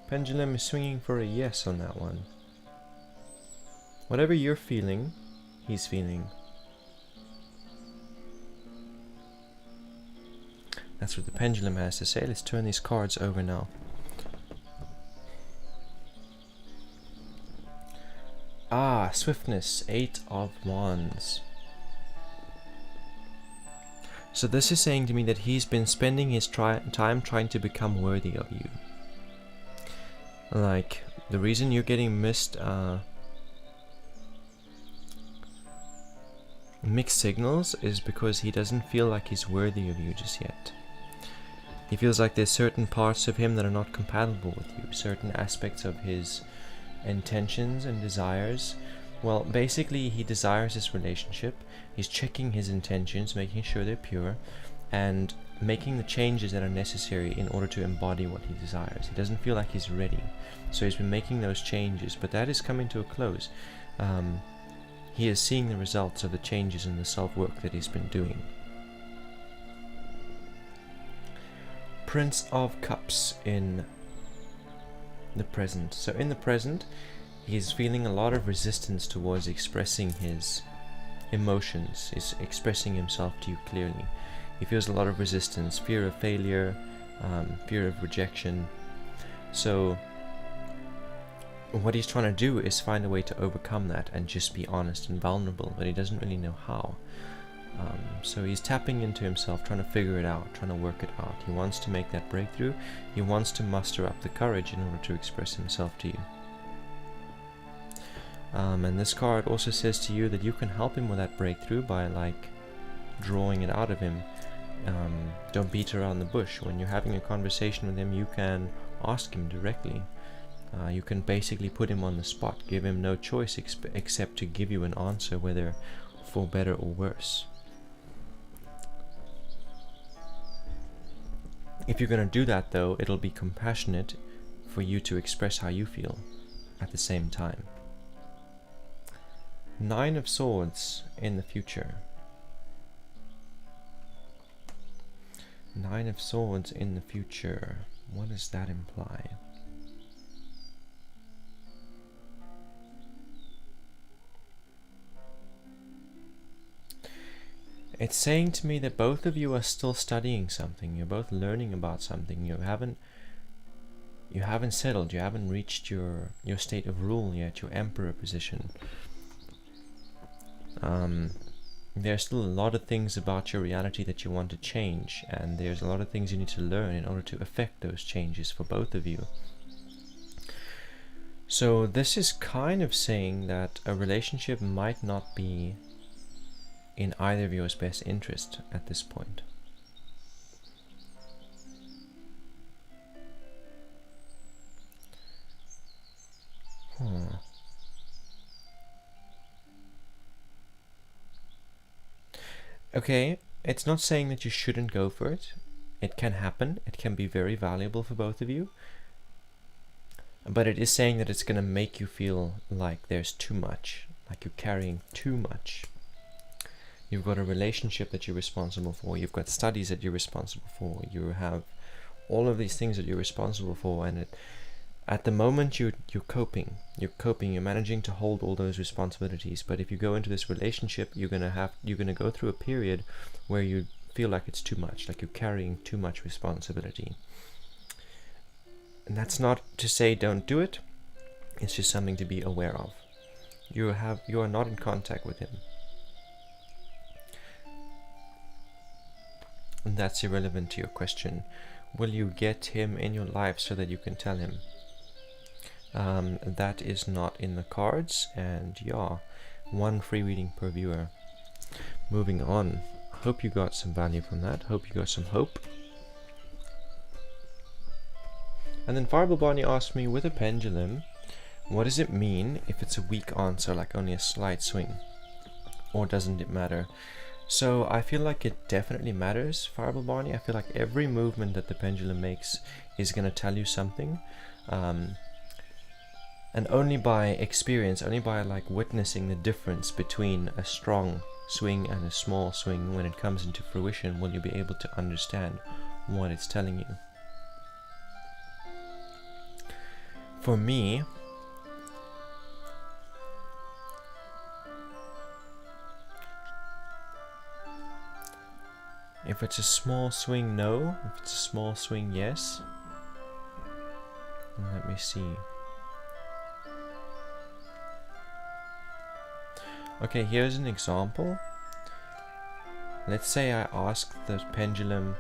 Pendulum is swinging for a yes on that one. Whatever you're feeling, he's feeling. That's what the pendulum has to say. Let's turn these cards over now. Ah, swiftness, 8 of Wands. So this is saying to me that he's been spending his time trying to become worthy of you. Like, the reason you're getting mixed signals is because he doesn't feel like he's worthy of you just yet. He feels like there's certain parts of him that are not compatible with you, certain aspects of his intentions and desires. Well, basically he desires this relationship. He's checking his intentions, making sure they're pure, and making the changes that are necessary in order to embody what he desires. He doesn't feel like he's ready, so he's been making those changes, but that is coming to a close. He is seeing the results of the changes in the self-work that he's been doing. Prince of Cups in the present. So in the present, he's feeling a lot of resistance towards expressing his emotions, is expressing himself to you clearly. He feels a lot of resistance, fear of failure, fear of rejection. So what he's trying to do is find a way to overcome that and just be honest and vulnerable, but he doesn't really know how. So he's tapping into himself, trying to figure it out, trying to work it out. He wants to make that breakthrough. He wants to muster up the courage in order to express himself to you. And this card also says to you that you can help him with that breakthrough by, like, drawing it out of him. Don't beat around the bush. When you're having a conversation with him, you can ask him directly. You can basically put him on the spot, give him no choice except to give you an answer, whether for better or worse. If you're going to do that, though, it'll be compassionate for you to express how you feel at the same time. 9 of Swords in the future. 9 of Swords in the future. What does that imply? It's saying to me that both of you are still studying something. You're both learning about something. You haven't settled. You haven't reached your state of rule yet, your emperor position. There's still a lot of things about your reality that you want to change, and there's a lot of things you need to learn in order to affect those changes for both of you. So this is kind of saying that a relationship might not be in either of yours best interest at this point. Okay, it's not saying that you shouldn't go for it. It can happen. It can be very valuable for both of you. But it is saying that it's going to make you feel like there's too much, like you're carrying too much. You've got a relationship that you're responsible for. You've got studies that you're responsible for. You have all of these things that you're responsible for, and at the moment you're coping. You're managing to hold all those responsibilities. But if you go into this relationship, you're gonna go through a period where you feel like it's too much, like you're carrying too much responsibility. And that's not to say don't do it. It's just something to be aware of. You are not in contact with him. And that's irrelevant to your question. Will you get him in your life so that you can tell him? That is not in the cards, and yeah, 1 free reading per viewer. Moving on. Hope you got some value from that. Hope you got some hope. And then Fireball Barney asked me, with a pendulum, what does it mean if it's a weak answer, like only a slight swing? or doesn't it matter? So I feel like it definitely matters, Fireball Barney. I feel like every movement that the pendulum makes is going to tell you something. And only by experience, only by like witnessing the difference between a strong swing and a small swing when it comes into fruition will you be able to understand what it's telling you. For me, if it's a small swing, no. If it's a small swing, yes. And let me see. Okay, here's an example. Let's say I ask the pendulum,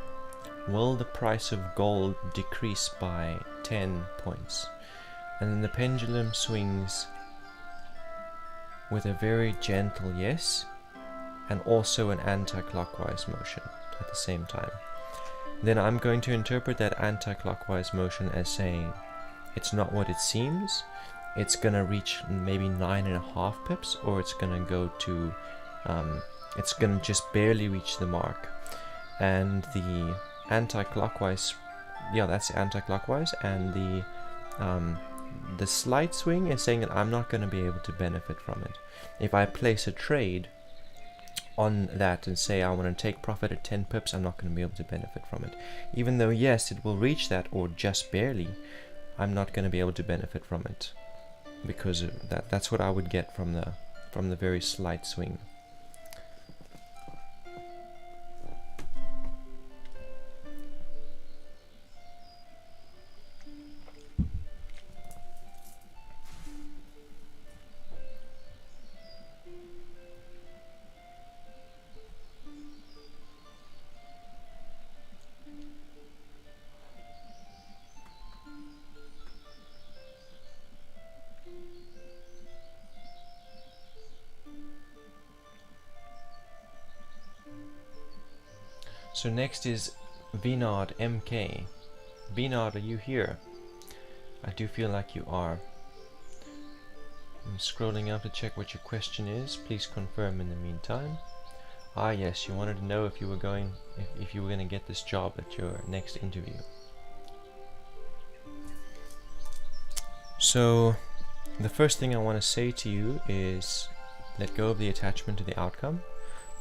will the price of gold decrease by 10 points? And then the pendulum swings with a very gentle yes, and also an anti-clockwise motion at the same time. Then I'm going to interpret that anti-clockwise motion as saying it's not what it seems. It's gonna reach maybe 9.5 pips, or it's gonna go to, it's gonna just barely reach the mark. And the anti-clockwise, yeah, that's anti-clockwise, and the slight swing is saying that I'm not gonna be able to benefit from it. If I place a trade on that and say I want to take profit at 10 pips, I'm not going to be able to benefit from it. Even though yes, it will reach that, or just barely, I'm not going to be able to benefit from it, because that's what I would get from the very slight swing. So next is Vinod MK. Vinod, are you here? I do feel like you are. I'm scrolling up to check what your question is. Please confirm in the meantime. Ah yes, you wanted to know if you were going to get this job at your next interview. So the first thing I want to say to you is let go of the attachment to the outcome.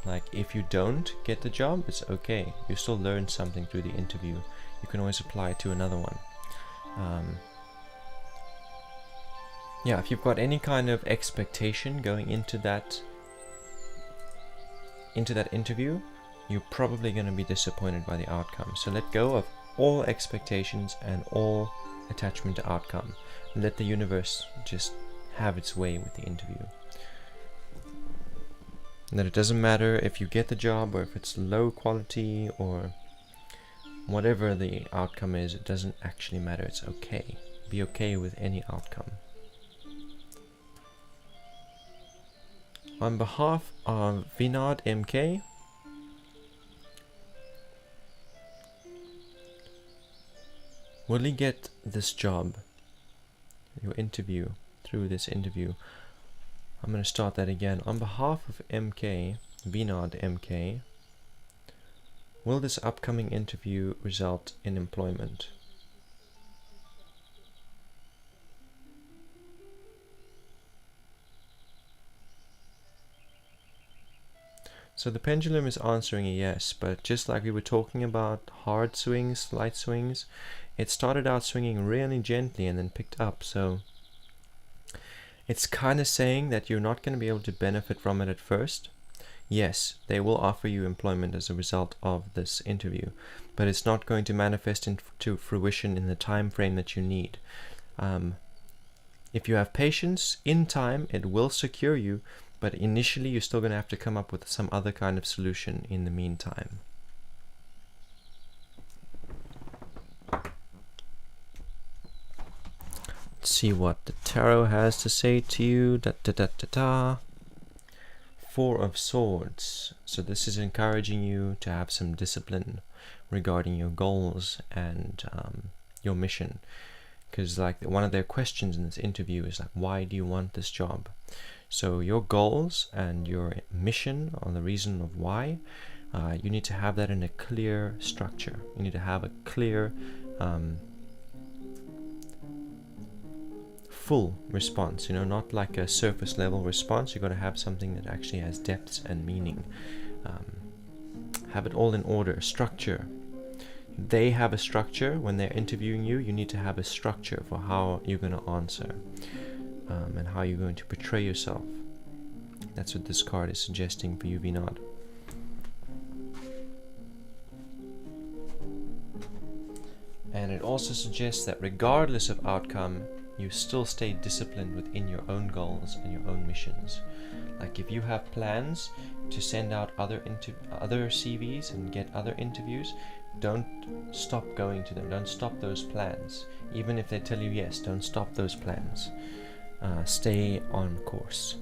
Like, if you don't get the job, it's okay. You still learn something through the interview. You can always apply it to another one. Yeah, if you've got any kind of expectation going into that interview, you're probably going to be disappointed by the outcome. So let go of all expectations and all attachment to outcome. Let the universe just have its way with the interview. And that it doesn't matter if you get the job or if it's low quality or whatever the outcome is, it doesn't actually matter. It's okay. Be okay with any outcome. On behalf of Vinod MK, will he get this job? Your interview, through this interview. I'm going to start that again. On behalf of MK, Vinod MK, will this upcoming interview result in employment? So the pendulum is answering a yes, but just like we were talking about hard swings, light swings, it started out swinging really gently and then picked up, so it's kind of saying that you're not going to be able to benefit from it at first. Yes, they will offer you employment as a result of this interview, but it's not going to manifest into fruition in the time frame that you need. If you have patience, in time it will secure you, but initially you're still going to have to come up with some other kind of solution in the meantime. See what the tarot has to say to you. Four of Swords. So this is encouraging you to have some discipline regarding your goals and your mission, because like one of their questions in this interview is like, why do you want this job? So your goals and your mission, or the reason of why, you need to have that in a clear structure. You need to have a clear, full response, not like a surface level response. You've got to have something that actually has depth and meaning. Have it all in order, structure. They have a structure. When they're interviewing you, you need to have a structure for how you're going to answer, and how you're going to portray yourself. That's what this card is suggesting for you, Vinod. And it also suggests that regardless of outcome, you still stay disciplined within your own goals and your own missions. Like if you have plans to send out other CVs and get other interviews, don't stop going to them. Don't stop those plans. Even if they tell you yes, don't stop those plans. Stay on course.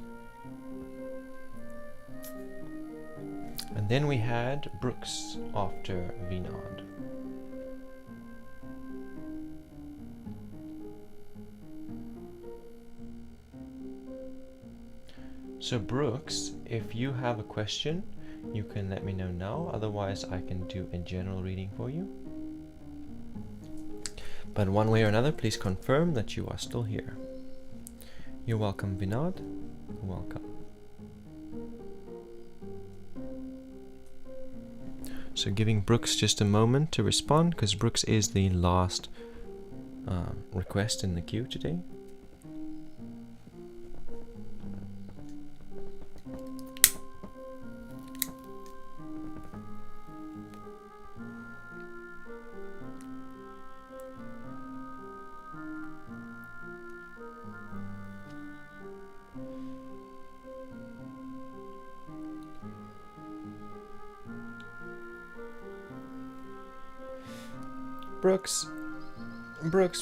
And then we had Brooks after Vinod. So Brooks, if you have a question, you can let me know now. Otherwise, I can do a general reading for you. But one way or another, please confirm that you are still here. You're welcome, Vinod. Welcome. So giving Brooks just a moment to respond, because Brooks is the last request in the queue today.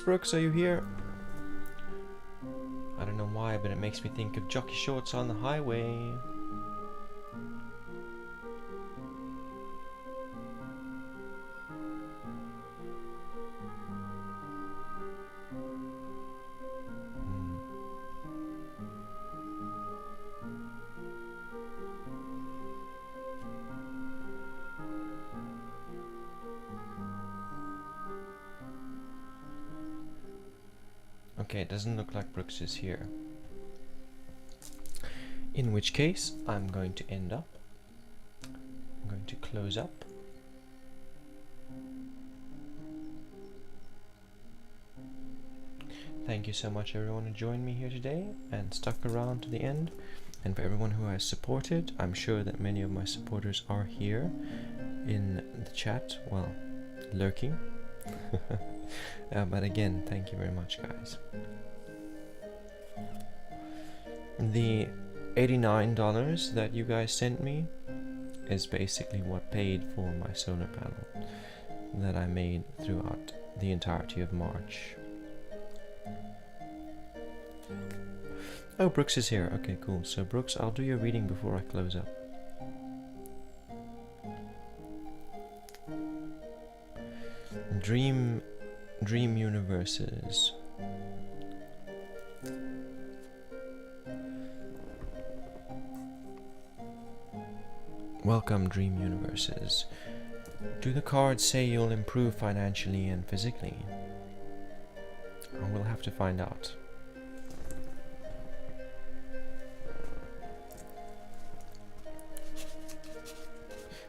Brooks, are you here? I don't know why, but it makes me think of jockey shorts on the highway. Okay, it doesn't look like Brooks is here. In which case, I'm going to end up. I'm going to close up. Thank you so much everyone who joined me here today and stuck around to the end. And for everyone who has supported, I'm sure that many of my supporters are here in the chat, well, lurking. But again, thank you very much, guys. The $89 that you guys sent me is basically what paid for my solar panel that I made throughout the entirety of March. Oh, Brooks is here. Okay, cool. So Brooks, I'll do your reading before I close up. Dream universes. Welcome, dream universes. Do the cards say you'll improve financially and physically? We'll have to find out.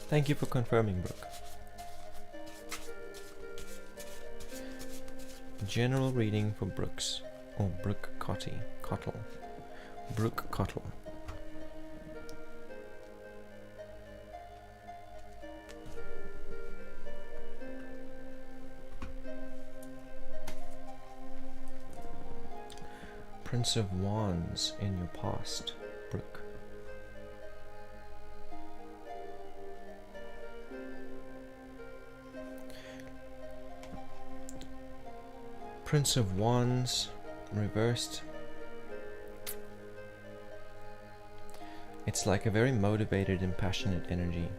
Thank you for confirming, Brooke. General reading for Brooks, or Brooke Cottle. Brooke Cottle. Prince of Wands in your past, Brooke. Prince of Wands reversed. It's like a very motivated and passionate energy.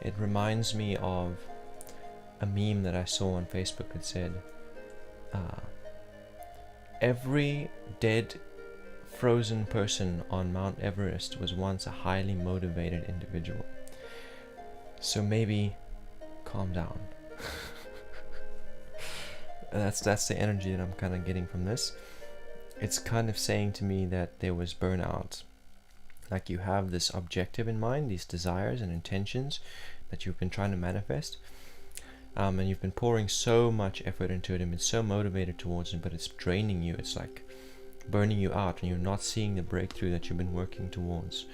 It reminds me of a meme that I saw on Facebook that said, every dead frozen person on Mount Everest was once a highly motivated individual. So maybe calm down. That's the energy that I'm kind of getting from this. It's kind of saying to me that there was burnout. Like you have this objective in mind, these desires and intentions that you've been trying to manifest, and you've been pouring so much effort into it and been so motivated towards it, but it's draining you. It's like burning you out, and you're not seeing the breakthrough that you've been working towards.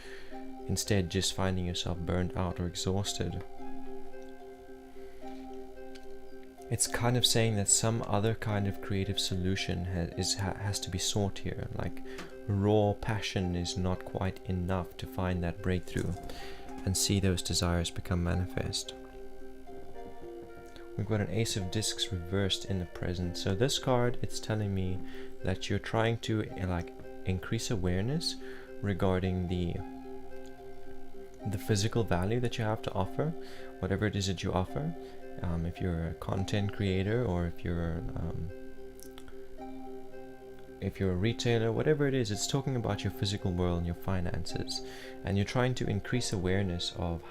Instead, just finding yourself burned out or exhausted. It's kind of saying that some other kind of creative solution has to be sought here. Like raw passion is not quite enough to find that breakthrough and see those desires become manifest. We've got an Ace of Discs reversed in the present. So this card, it's telling me that you're trying to like increase awareness regarding the physical value that you have to offer, whatever it is that you offer. If you're a content creator, or if you're a retailer, whatever it is, it's talking about your physical world and your finances, and you're trying to increase awareness of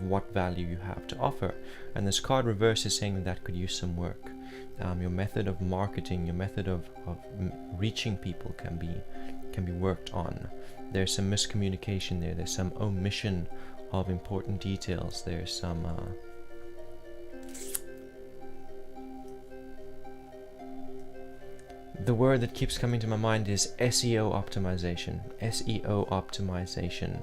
what value you have to offer. And this card reverse is saying that could use some work. Your method of marketing, your method of reaching people can be worked on. There's some miscommunication there. There's some omission of important details. There's some the word that keeps coming to my mind is SEO optimization. SEO optimization.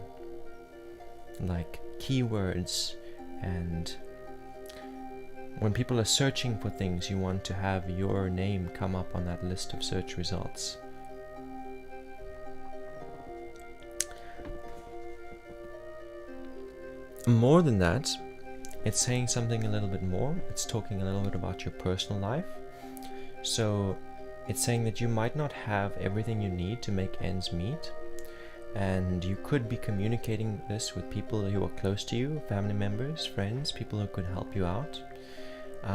Like keywords, and when people are searching for things, you want to have your name come up on that list of search results. More than that, it's saying something a little bit more. It's talking a little bit about your personal life. So it's saying that you might not have everything you need to make ends meet, and you could be communicating this with people who are close to you, family members, friends, people who could help you out,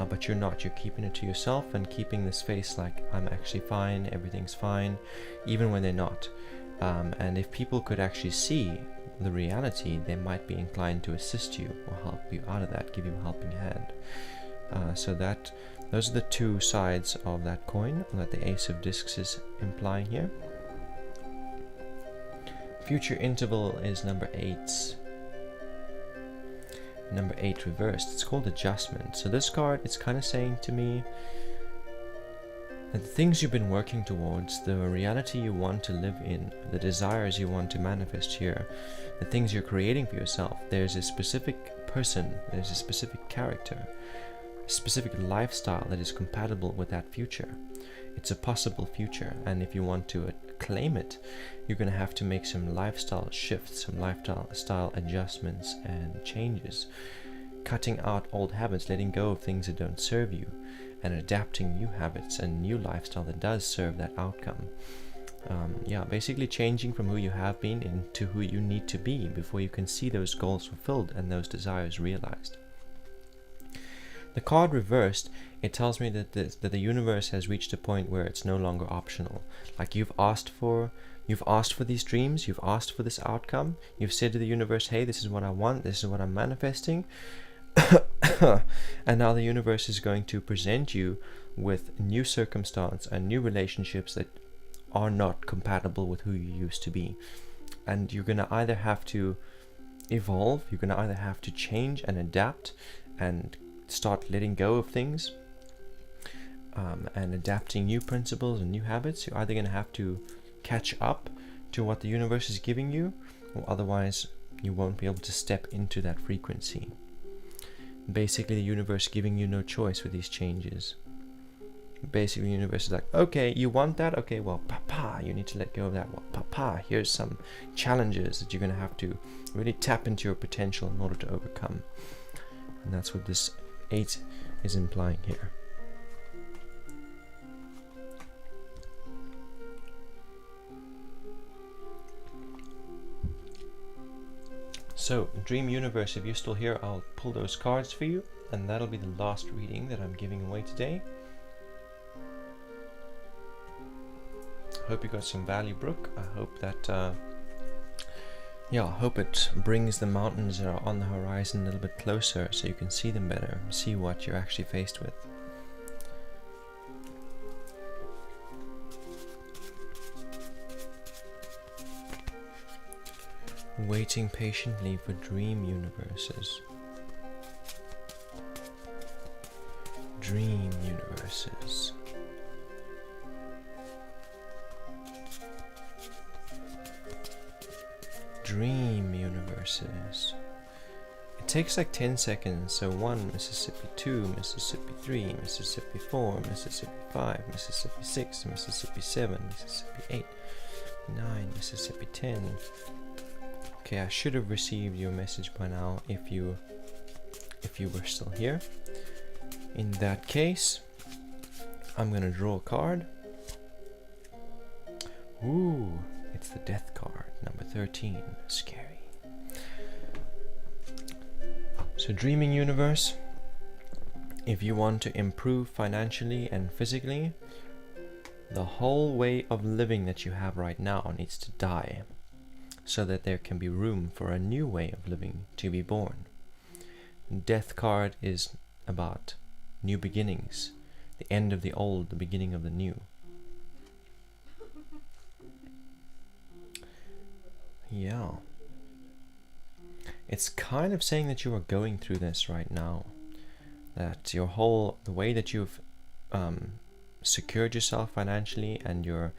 but you're not. You're keeping it to yourself and keeping this face like, I'm actually fine, everything's fine, even when they're not. And if people could actually see the reality, they might be inclined to assist you or help you out of that, give you a helping hand. Those are the two sides of that coin that the Ace of Discs is implying here. Future interval is number 8. Number 8 reversed. It's called adjustment. So this card, it's kind of saying to me that the things you've been working towards, the reality you want to live in, the desires you want to manifest here, the things you're creating for yourself, there's a specific person, there's a specific character, a specific lifestyle that is compatible with that future. It's a possible future, and if you want to claim it, you're going to have to make some lifestyle shifts, some lifestyle adjustments and changes, cutting out old habits, letting go of things that don't serve you, and adapting new habits and new lifestyle that does serve that outcome. Basically changing from who you have been into who you need to be before you can see those goals fulfilled and those desires realized. The card reversed, it tells me that the universe has reached a point where it's no longer optional. Like you've asked for these dreams, you've asked for this outcome, you've said to the universe, hey, this is what I want, this is what I'm manifesting. And now the universe is going to present you with new circumstance and new relationships that are not compatible with who you used to be. And you're going to either have to evolve, you're going to either have to change and adapt and start letting go of things and adapting new principles and new habits. You're either going to have to catch up to what the universe is giving you, or otherwise you won't be able to step into that frequency. Basically, the universe giving you no choice with these changes. Basically, the universe is like, okay, you want that? Okay, well, papa, you need to let go of that. Well, papa, here's some challenges that you're going to have to really tap into your potential in order to overcome. And that's what this 8 is implying here. So, Dream Universe, if you're still here, I'll pull those cards for you, and that'll be the last reading that I'm giving away today. hope you got some value, Brooke. I hope that yeah, I hope it brings the mountains that are on the horizon a little bit closer so you can see them better, see what you're actually faced with. Waiting patiently for dream universes. Dream universes. Dream universes. It takes like 10 seconds, so 1 Mississippi, 2 Mississippi, 3 Mississippi, 4 Mississippi, 5 Mississippi, 6 Mississippi, 7 Mississippi, 8, 9 Mississippi, 10. Okay, I should have received your message by now if you were still here. In that case, I'm gonna draw a card. Ooh, it's the death card, number 13. Scary. So, dreaming universe, if you want to improve financially and physically, the whole way of living that you have right now needs to die, so that there can be room for a new way of living to be born. Death card is about new beginnings, the end of the old, the beginning of the new. Yeah. It's kind of saying that you are going through this right now. That the way that you've secured yourself financially and your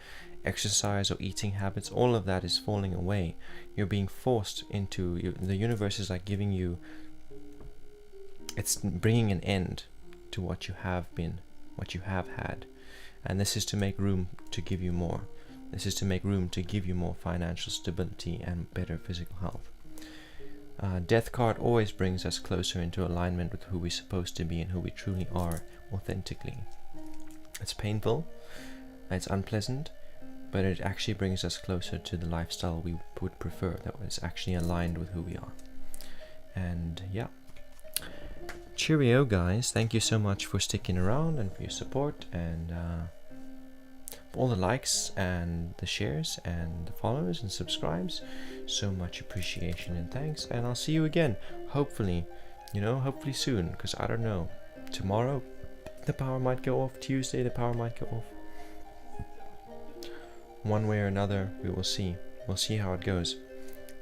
exercise or eating habits, all of that is falling away. You're being forced into, the universe is like giving you, it's bringing an end to what you have been, what you have had. And this is to make room to give you more. This is to make room to give you more financial stability and better physical health. Death card always brings us closer into alignment with who we're supposed to be and who we truly are authentically. It's painful, it's unpleasant, but it actually brings us closer to the lifestyle we would prefer, that was actually aligned with who we are. And yeah. Cheerio, guys. Thank you so much for sticking around and for your support, and for all the likes and the shares and the follows and subscribes. So much appreciation and thanks. And I'll see you again, hopefully, hopefully soon, because I don't know. Tomorrow the power might go off, Tuesday the power might go off. One way or another, we will see. We'll see how it goes.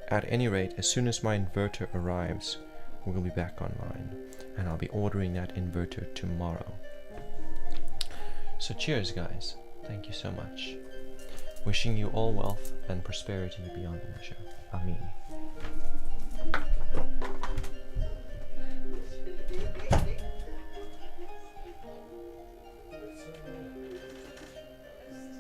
At any rate, as soon as my inverter arrives, we'll be back online. And I'll be ordering that inverter tomorrow. So cheers, guys. Thank you so much. Wishing you all wealth and prosperity beyond measure. Amen.